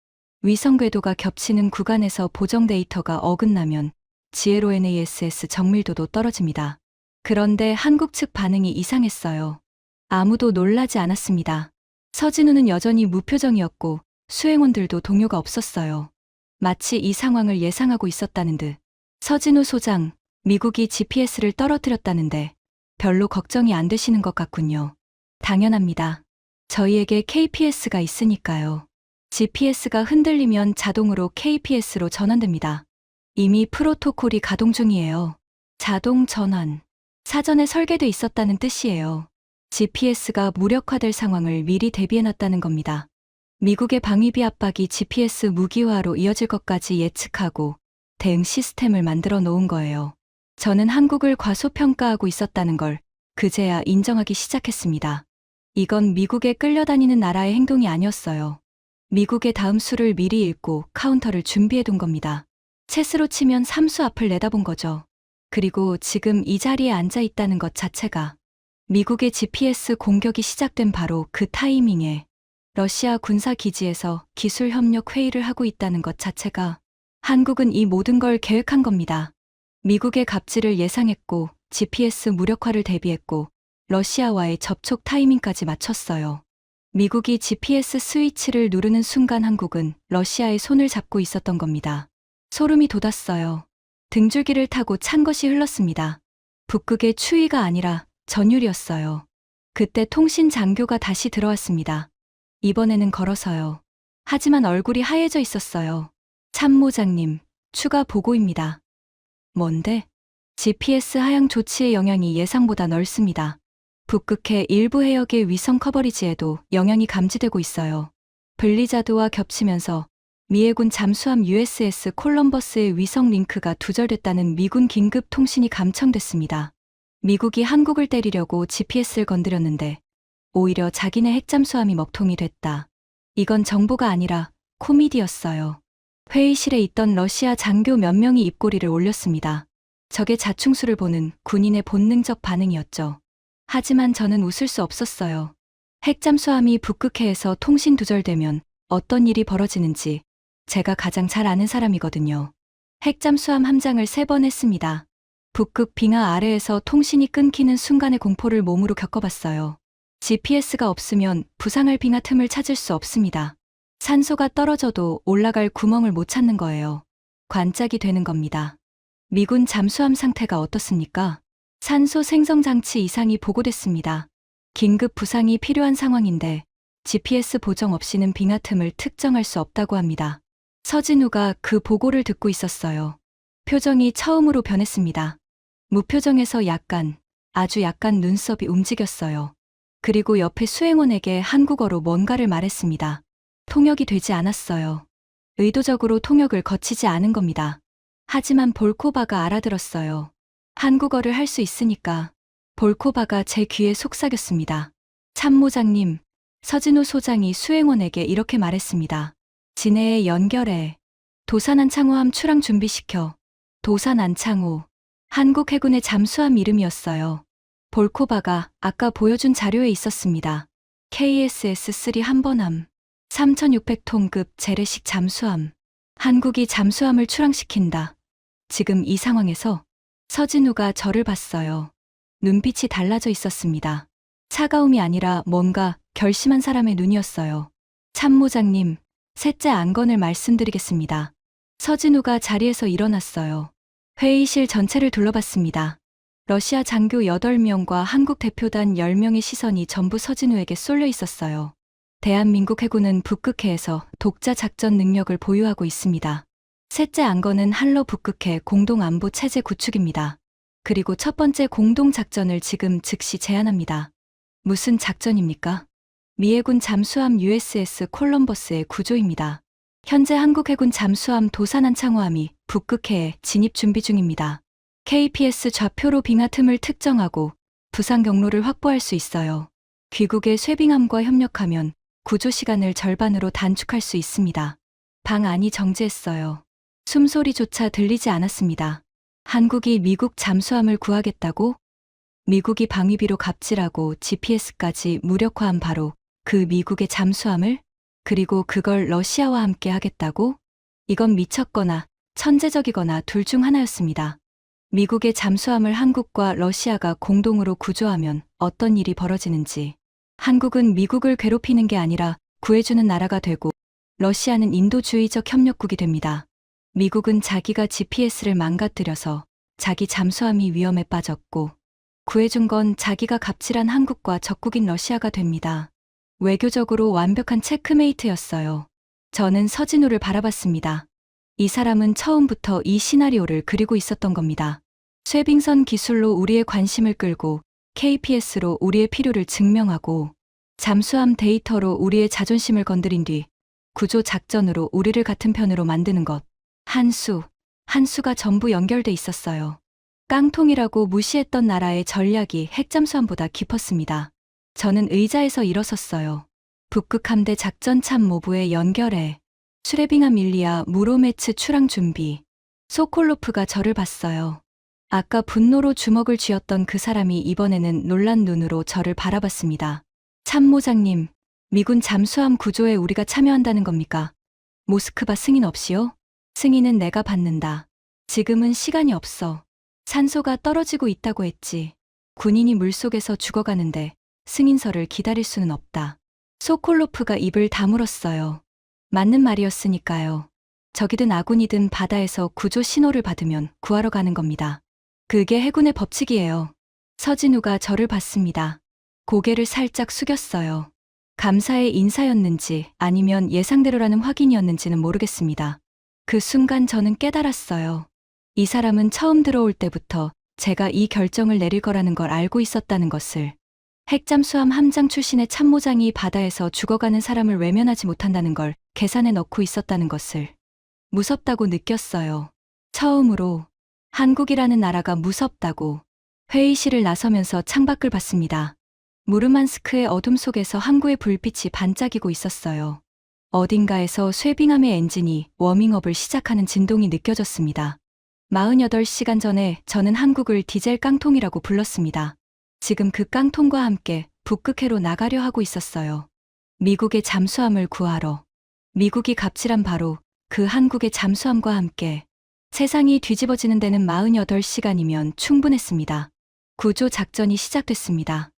위성 궤도가 겹치는 구간에서 보정 데이터가 어긋나면 GLONASS 정밀도도 떨어집니다. 그런데 한국 측 반응이 이상했어요. 아무도 놀라지 않았습니다. 서진우는 여전히 무표정이었고 수행원들도 동요가 없었어요. 마치 이 상황을 예상하고 있었다는 듯. 서진우 소장, 미국이 GPS를 떨어뜨렸다는데 별로 걱정이 안 되시는 것 같군요. 당연합니다. 저희에게 KPS가 있으니까요. GPS가 흔들리면 자동으로 KPS로 전환됩니다. 이미 프로토콜이 가동 중이에요. 자동 전환. 사전에 설계돼 있었다는 뜻이에요. GPS가 무력화될 상황을 미리 대비해놨다는 겁니다. 미국의 방위비 압박이 GPS 무기화로 이어질 것까지 예측하고 대응 시스템을 만들어 놓은 거예요. 저는 한국을 과소평가하고 있었다는 걸 그제야 인정하기 시작했습니다. 이건 미국에 끌려다니는 나라의 행동이 아니었어요. 미국의 다음 수를 미리 읽고 카운터를 준비해 둔 겁니다. 체스로 치면 3수 앞을 내다본 거죠. 그리고 지금 이 자리에 앉아 있다는 것 자체가 미국의 GPS 공격이 시작된 바로 그 타이밍에 러시아 군사 기지에서 기술 협력 회의를 하고 있다는 것 자체가 한국은 이 모든 걸 계획한 겁니다. 미국의 갑질을 예상했고 GPS 무력화를 대비했고 러시아와의 접촉 타이밍까지 맞췄어요. 미국이 GPS 스위치를 누르는 순간 한국은 러시아의 손을 잡고 있었던 겁니다. 소름이 돋았어요. 등줄기를 타고 찬 것이 흘렀습니다. 북극의 추위가 아니라 전율이었어요. 그때 통신 장교가 다시 들어왔습니다. 이번에는 걸어서요. 하지만 얼굴이 하얘져 있었어요. 참모장님, 추가 보고입니다. 뭔데? GPS 하향 조치의 영향이 예상보다 넓습니다. 북극해 일부 해역의 위성 커버리지에도 영향이 감지되고 있어요. 블리자드와 겹치면서 미해군 잠수함 USS 콜럼버스의 위성 링크가 두절됐다는 미군 긴급 통신이 감청됐습니다. 미국이 한국을 때리려고 GPS를 건드렸는데 오히려 자기네 핵잠수함이 먹통이 됐다. 이건 정보가 아니라 코미디였어요. 회의실에 있던 러시아 장교 몇 명이 입꼬리를 올렸습니다. 적의 자충수를 보는 군인의 본능적 반응이었죠. 하지만 저는 웃을 수 없었어요. 핵잠수함이 북극해에서 통신 두절되면 어떤 일이 벌어지는지 제가 가장 잘 아는 사람이거든요. 핵잠수함 함장을 3번 했습니다. 북극 빙하 아래에서 통신이 끊기는 순간의 공포를 몸으로 겪어봤어요. GPS가 없으면 부상할 빙하 틈을 찾을 수 없습니다. 산소가 떨어져도 올라갈 구멍을 못 찾는 거예요. 관짝이 되는 겁니다. 미군 잠수함 상태가 어떻습니까? 산소 생성 장치 이상이 보고됐습니다. 긴급 부상이 필요한 상황인데 GPS 보정 없이는 빙하 틈을 특정할 수 없다고 합니다. 서진우가 그 보고를 듣고 있었어요. 표정이 처음으로 변했습니다. 무표정에서 아주 약간 눈썹이 움직였어요. 그리고 옆에 수행원에게 한국어로 뭔가를 말했습니다. 통역이 되지 않았어요. 의도적으로 통역을 거치지 않은 겁니다. 하지만 볼코바가 알아들었어요. 한국어를 할 수 있으니까. 볼코바가 제 귀에 속삭였습니다. 참모장님, 서진우 소장이 수행원에게 이렇게 말했습니다. 진해에 연결해. 도산 안창호함 출항 준비시켜. 도산 안창호. 한국 해군의 잠수함 이름이었어요. 볼코바가 아까 보여준 자료에 있었습니다. KSS-3 한번함. 3600톤급 재래식 잠수함. 한국이 잠수함을 출항시킨다. 지금 이 상황에서 서진우가 저를 봤어요. 눈빛이 달라져 있었습니다. 차가움이 아니라 뭔가 결심한 사람의 눈이었어요. 참모장님, 셋째 안건을 말씀드리겠습니다. 서진우가 자리에서 일어났어요. 회의실 전체를 둘러봤습니다. 러시아 장교 8명과 한국 대표단 10명의 시선이 전부 서진우에게 쏠려 있었어요. 대한민국 해군은 북극해에서 독자 작전 능력을 보유하고 있습니다. 셋째 안건은 한러 북극해 공동안보 체제 구축입니다. 그리고 첫 번째 공동작전을 지금 즉시 제안합니다. 무슨 작전입니까? 미해군 잠수함 USS 콜럼버스의 구조입니다. 현재 한국 해군 잠수함 도산 안창호함이 북극해에 진입 준비 중입니다. KPS 좌표로 빙하 틈을 특정하고 부상 경로를 확보할 수 있어요. 귀국의 쇠빙함과 협력하면 구조 시간을 절반으로 단축할 수 있습니다. 방 안이 정지했어요. 숨소리조차 들리지 않았습니다. 한국이 미국 잠수함을 구하겠다고? 미국이 방위비로 갑질하고 GPS까지 무력화한 바로 그 미국의 잠수함을? 그리고 그걸 러시아와 함께 하겠다고? 이건 미쳤거나 천재적이거나 둘 중 하나였습니다. 미국의 잠수함을 한국과 러시아가 공동으로 구조하면 어떤 일이 벌어지는지. 한국은 미국을 괴롭히는 게 아니라 구해주는 나라가 되고 러시아는 인도주의적 협력국이 됩니다. 미국은 자기가 GPS를 망가뜨려서 자기 잠수함이 위험에 빠졌고 구해준 건 자기가 갑질한 한국과 적국인 러시아가 됩니다. 외교적으로 완벽한 체크메이트였어요. 저는 서진우를 바라봤습니다. 이 사람은 처음부터 이 시나리오를 그리고 있었던 겁니다. 쇄빙선 기술로 우리의 관심을 끌고 KPS로 우리의 필요를 증명하고 잠수함 데이터로 우리의 자존심을 건드린 뒤 구조 작전으로 우리를 같은 편으로 만드는 것. 한 수가 전부 연결돼 있었어요. 깡통이라고 무시했던 나라의 전략이 핵잠수함보다 깊었습니다. 저는 의자에서 일어섰어요. 북극 함대 작전 참모부에 연결해. 슈레빙함 일리아 무로메츠 출항 준비. 소콜로프가 저를 봤어요. 아까 분노로 주먹을 쥐었던 그 사람이 이번에는 놀란 눈으로 저를 바라봤습니다. 참모장님, 미군 잠수함 구조에 우리가 참여한다는 겁니까? 모스크바 승인 없이요? 승인은 내가 받는다. 지금은 시간이 없어. 산소가 떨어지고 있다고 했지. 군인이 물속에서 죽어가는데 승인서를 기다릴 수는 없다. 소콜로프가 입을 다물었어요. 맞는 말이었으니까요. 적이든 아군이든 바다에서 구조 신호를 받으면 구하러 가는 겁니다. 그게 해군의 법칙이에요. 서진우가 저를 봤습니다. 고개를 살짝 숙였어요. 감사의 인사였는지 아니면 예상대로라는 확인이었는지는 모르겠습니다. 그 순간 저는 깨달았어요. 이 사람은 처음 들어올 때부터 제가 이 결정을 내릴 거라는 걸 알고 있었다는 것을. 핵잠수함 함장 출신의 참모장이 바다에서 죽어가는 사람을 외면하지 못한다는 걸 계산에 넣고 있었다는 것을. 무섭다고 느꼈어요. 처음으로 한국이라는 나라가 무섭다고. 회의실을 나서면서 창밖을 봤습니다. 무르만스크의 어둠 속에서 항구의 불빛이 반짝이고 있었어요. 어딘가에서 쇄빙함의 엔진이 워밍업을 시작하는 진동이 느껴졌습니다. 48시간 전에 저는 한국을 디젤 깡통이라고 불렀습니다. 지금 그 깡통과 함께 북극해로 나가려 하고 있었어요. 미국의 잠수함을 구하러. 미국이 갑질한 바로 그 한국의 잠수함과 함께. 세상이 뒤집어지는 데는 48시간이면 충분했습니다. 구조 작전이 시작됐습니다.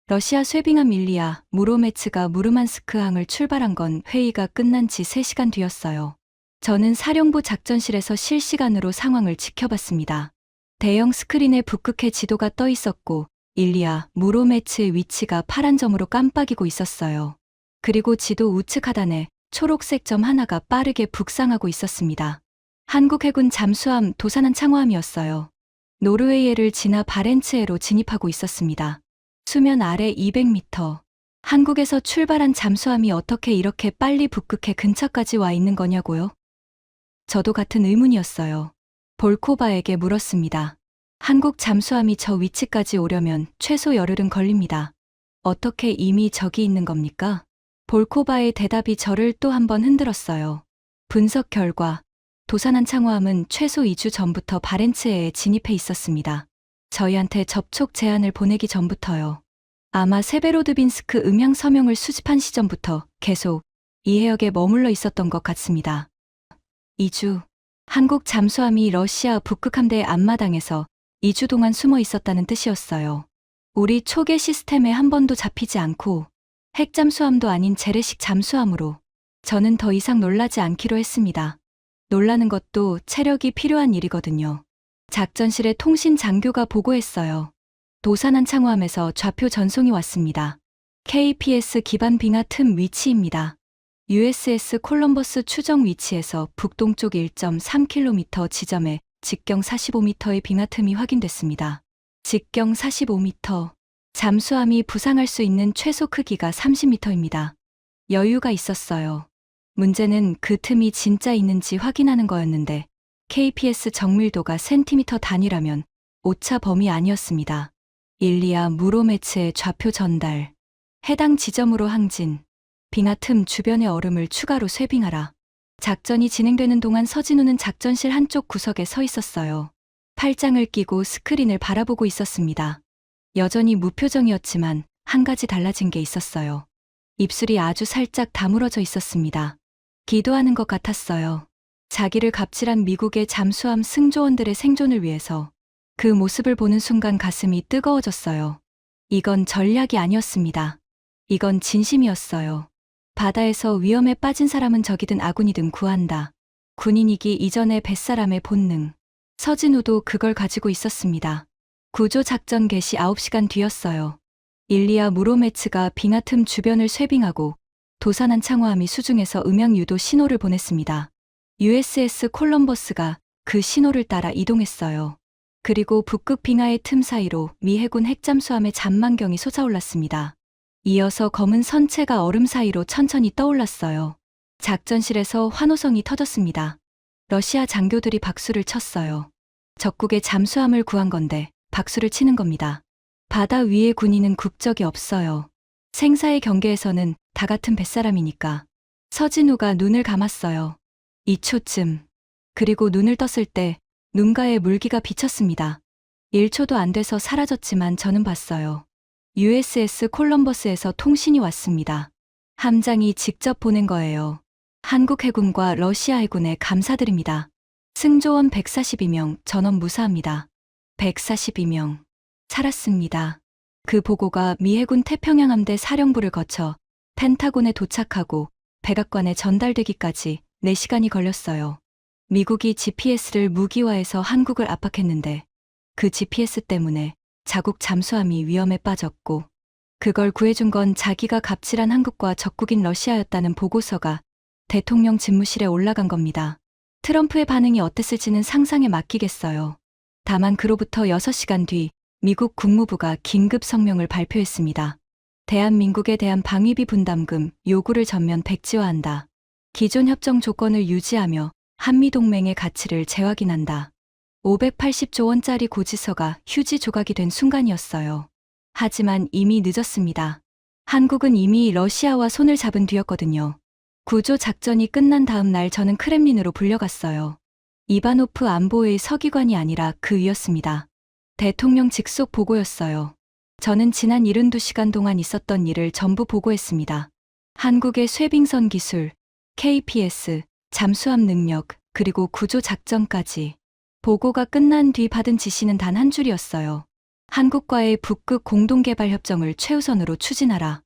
러시아 쇄빙함 일리아 무로메츠가 무르만스크 항을 출발한 건 회의가 끝난 지 3시간 뒤였어요. 저는 사령부 작전실에서 실시간으로 상황을 지켜봤습니다. 대형 스크린에 북극해 지도가 떠 있었고 일리아 무로메츠의 위치가 파란 점으로 깜빡이고 있었어요. 그리고 지도 우측 하단에 초록색 점 하나가 빠르게 북상하고 있었습니다. 한국 해군 잠수함 도산한 창호함이었어요. 노르웨이해를 지나 바렌츠해로 진입하고 있었습니다. 수면 아래 200m. 한국에서 출발한 잠수함이 어떻게 이렇게 빨리 북극해 근처까지 와 있는 거냐고요? 저도 같은 의문이었어요. 볼코바에게 물었습니다. 한국 잠수함이 저 위치까지 오려면 최소 열흘은 걸립니다. 어떻게 이미 저기 있는 겁니까? 볼코바의 대답이 저를 또 한 번 흔들었어요. 분석 결과 도산한 창호함은 최소 2주 전부터 바렌츠해에 진입해 있었습니다. 저희한테 접촉 제안을 보내기 전부터요. 아마 세베로드빈스크 음향 서명을 수집한 시점부터 계속 이 해역에 머물러 있었던 것 같습니다. 2주. 한국 잠수함이 러시아 북극 함대의 앞마당에서 2주 동안 숨어 있었다는 뜻이었어요. 우리 초계 시스템에 한 번도 잡히지 않고 핵잠수함도 아닌 재래식 잠수함으로. 저는 더 이상 놀라지 않기로 했습니다. 놀라는 것도 체력이 필요한 일이거든요. 작전실에 통신 장교가 보고했어요. 도산한 창호함에서 좌표 전송이 왔습니다. KPS 기반 빙하 틈 위치입니다. USS 콜럼버스 추정 위치에서 북동쪽 1.3km 지점에 직경 45m의 빙하 틈이 확인됐습니다. 직경 45m. 잠수함이 부상할 수 있는 최소 크기가 30m입니다. 여유가 있었어요. 문제는 그 틈이 진짜 있는지 확인하는 거였는데 KPS 정밀도가 센티미터 단위라면 오차 범위 아니었습니다. 일리아 무로메츠의 좌표 전달. 해당 지점으로 항진. 빙하 틈 주변의 얼음을 추가로 쇄빙하라. 작전이 진행되는 동안 서진우는 작전실 한쪽 구석에 서 있었어요. 팔짱을 끼고 스크린을 바라보고 있었습니다. 여전히 무표정이었지만 한 가지 달라진 게 있었어요. 입술이 아주 살짝 다물어져 있었습니다. 기도하는 것 같았어요. 자기를 갑질한 미국의 잠수함 승조원들의 생존을 위해서. 그 모습을 보는 순간 가슴이 뜨거워졌어요. 이건 전략이 아니었습니다. 이건 진심이었어요. 바다에서 위험에 빠진 사람은 적이든 아군이든 구한다. 군인이기 이전의 뱃사람의 본능. 서진우도 그걸 가지고 있었습니다. 구조작전 개시 9시간 뒤였어요. 일리아 무로메츠가 빙하 틈 주변을 쇄빙하고 도산한 창호함이 수중에서 음향 유도 신호를 보냈습니다. USS 콜럼버스가 그 신호를 따라 이동했어요. 그리고 북극 빙하의 틈 사이로 미 해군 핵잠수함의 잔망경이 솟아올랐습니다. 이어서 검은 선체가 얼음 사이로 천천히 떠올랐어요. 작전실에서 환호성이 터졌습니다. 러시아 장교들이 박수를 쳤어요. 적국의 잠수함을 구한 건데 박수를 치는 겁니다. 바다 위의 군인은 국적이 없어요. 생사의 경계에서는 다 같은 뱃사람이니까. 서진우가 눈을 감았어요. 2초쯤. 그리고 눈을 떴을 때 눈가에 물기가 비쳤습니다. 1초도 안 돼서 사라졌지만 저는 봤어요. USS 콜럼버스에서 통신이 왔습니다. 함장이 직접 보낸 거예요. 한국 해군과 러시아 해군에 감사드립니다. 승조원 142명, 전원 무사합니다. 142명. 살았습니다. 그 보고가 미 해군 태평양 함대 사령부를 거쳐 펜타곤에 도착하고 백악관에 전달되기까지 4시간이 걸렸어요. 미국이 GPS를 무기화해서 한국을 압박했는데 그 GPS 때문에 자국 잠수함이 위험에 빠졌고 그걸 구해준 건 자기가 갑질한 한국과 적국인 러시아였다는 보고서가 대통령 집무실에 올라간 겁니다. 트럼프의 반응이 어땠을지는 상상에 맡기겠어요. 다만 그로부터 6시간 뒤 미국 국무부가 긴급 성명을 발표했습니다. 대한민국에 대한 방위비 분담금 요구를 전면 백지화한다. 기존 협정 조건을 유지하며 한미동맹의 가치를 재확인한다. 580조 원짜리 고지서가 휴지 조각이 된 순간이었어요. 하지만 이미 늦었습니다. 한국은 이미 러시아와 손을 잡은 뒤였거든요. 구조 작전이 끝난 다음 날 저는 크렘린으로 불려갔어요. 이바노프 안보의 서기관이 아니라 그 위였습니다. 대통령 직속 보고였어요. 저는 지난 72시간 동안 있었던 일을 전부 보고했습니다. 한국의 쇄빙선 기술, KPS, 잠수함 능력, 그리고 구조 작전까지. 보고가 끝난 뒤 받은 지시는 단 한 줄이었어요. 한국과의 북극 공동개발협정을 최우선으로 추진하라.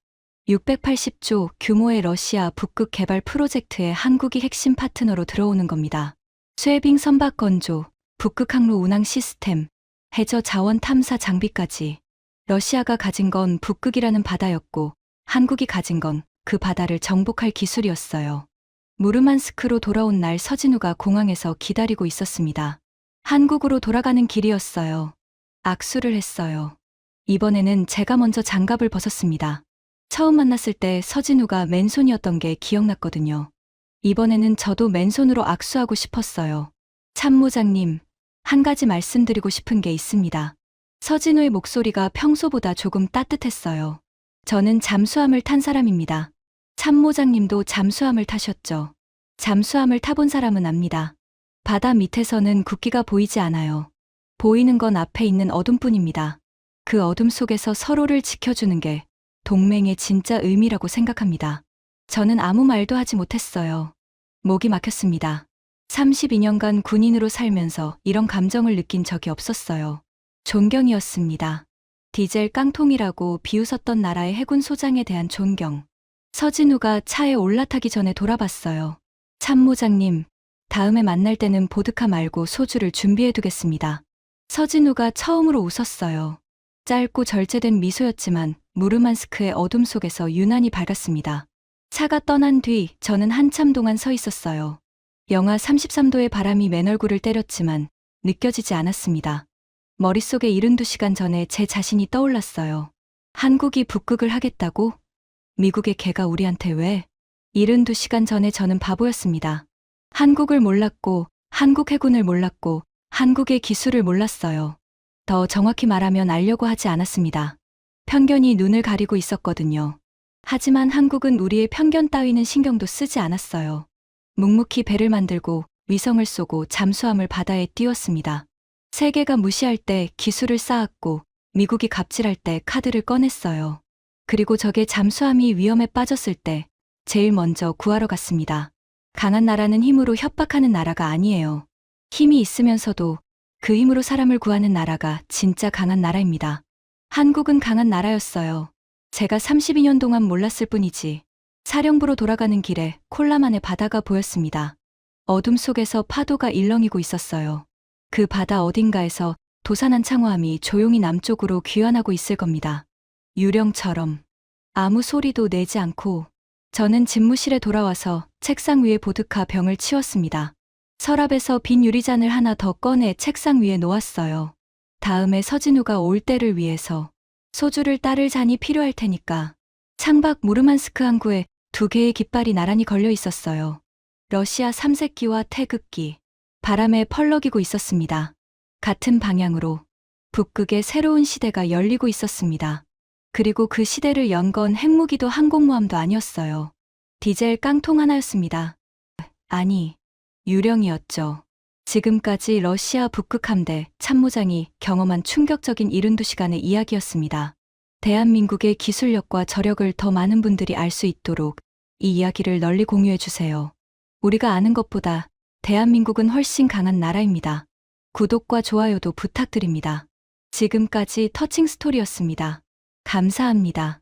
680조 규모의 러시아 북극 개발 프로젝트에 한국이 핵심 파트너로 들어오는 겁니다. 쇄빙 선박 건조, 북극 항로 운항 시스템, 해저 자원 탐사 장비까지. 러시아가 가진 건 북극이라는 바다였고 한국이 가진 건 그 바다를 정복할 기술이었어요. 무르만스크로 돌아온 날 서진우가 공항에서 기다리고 있었습니다. 한국으로 돌아가는 길이었어요. 악수를 했어요. 이번에는 제가 먼저 장갑을 벗었습니다. 처음 만났을 때 서진우가 맨손이었던 게 기억났거든요. 이번에는 저도 맨손으로 악수하고 싶었어요. 참모장님, 한 가지 말씀드리고 싶은 게 있습니다. 서진우의 목소리가 평소보다 조금 따뜻했어요. 저는 잠수함을 탄 사람입니다. 참모장님도 잠수함을 타셨죠. 잠수함을 타본 사람은 압니다. 바다 밑에서는 국기가 보이지 않아요. 보이는 건 앞에 있는 어둠뿐입니다. 그 어둠 속에서 서로를 지켜주는 게 동맹의 진짜 의미라고 생각합니다. 저는 아무 말도 하지 못했어요. 목이 막혔습니다. 32년간 군인으로 살면서 이런 감정을 느낀 적이 없었어요. 존경이었습니다. 디젤 깡통이라고 비웃었던 나라의 해군 소장에 대한 존경. 서진우가 차에 올라타기 전에 돌아봤어요. 참모장님, 다음에 만날 때는 보드카 말고 소주를 준비해두겠습니다. 서진우가 처음으로 웃었어요. 짧고 절제된 미소였지만 무르만스크의 어둠 속에서 유난히 밝았습니다. 차가 떠난 뒤 저는 한참 동안 서 있었어요. 영하 33도의 바람이 맨 얼굴을 때렸지만 느껴지지 않았습니다. 머릿속에 72시간 전에 제 자신이 떠올랐어요. 한국이 북극을 하겠다고? 미국의 개가 우리한테 왜? 72시간 전에 저는 바보였습니다. 한국을 몰랐고, 한국 해군을 몰랐고, 한국의 기술을 몰랐어요. 더 정확히 말하면 알려고 하지 않았습니다. 편견이 눈을 가리고 있었거든요. 하지만 한국은 우리의 편견 따위는 신경도 쓰지 않았어요. 묵묵히 배를 만들고 위성을 쏘고 잠수함을 바다에 띄웠습니다. 세계가 무시할 때 기술을 쌓았고 미국이 갑질할 때 카드를 꺼냈어요. 그리고 적의 잠수함이 위험에 빠졌을 때 제일 먼저 구하러 갔습니다. 강한 나라는 힘으로 협박하는 나라가 아니에요. 힘이 있으면서도 그 힘으로 사람을 구하는 나라가 진짜 강한 나라입니다. 한국은 강한 나라였어요. 제가 32년 동안 몰랐을 뿐이지. 사령부로 돌아가는 길에 콜라만의 바다가 보였습니다. 어둠 속에서 파도가 일렁이고 있었어요. 그 바다 어딘가에서 도산한 창호함이 조용히 남쪽으로 귀환하고 있을 겁니다. 유령처럼. 아무 소리도 내지 않고 저는 집무실에 돌아와서 책상 위에 보드카 병을 치웠습니다. 서랍에서 빈 유리잔을 하나 더 꺼내 책상 위에 놓았어요. 다음에 서진우가 올 때를 위해서 소주를 따를 잔이 필요할 테니까. 창밖 무르만스크 항구에 2개의 깃발이 나란히 걸려 있었어요. 러시아 3세기와 태극기. 바람에 펄럭이고 있었습니다. 같은 방향으로 북극의 새로운 시대가 열리고 있었습니다. 그리고 그 시대를 연 건 핵무기도 항공모함도 아니었어요. 디젤 깡통 하나였습니다. 아니, 유령이었죠. 지금까지 러시아 북극 함대 참모장이 경험한 충격적인 72시간의 이야기였습니다. 대한민국의 기술력과 저력을 더 많은 분들이 알 수 있도록 이 이야기를 널리 공유해 주세요. 우리가 아는 것보다 대한민국은 훨씬 강한 나라입니다. 구독과 좋아요도 부탁드립니다. 지금까지 터칭 스토리였습니다. 감사합니다.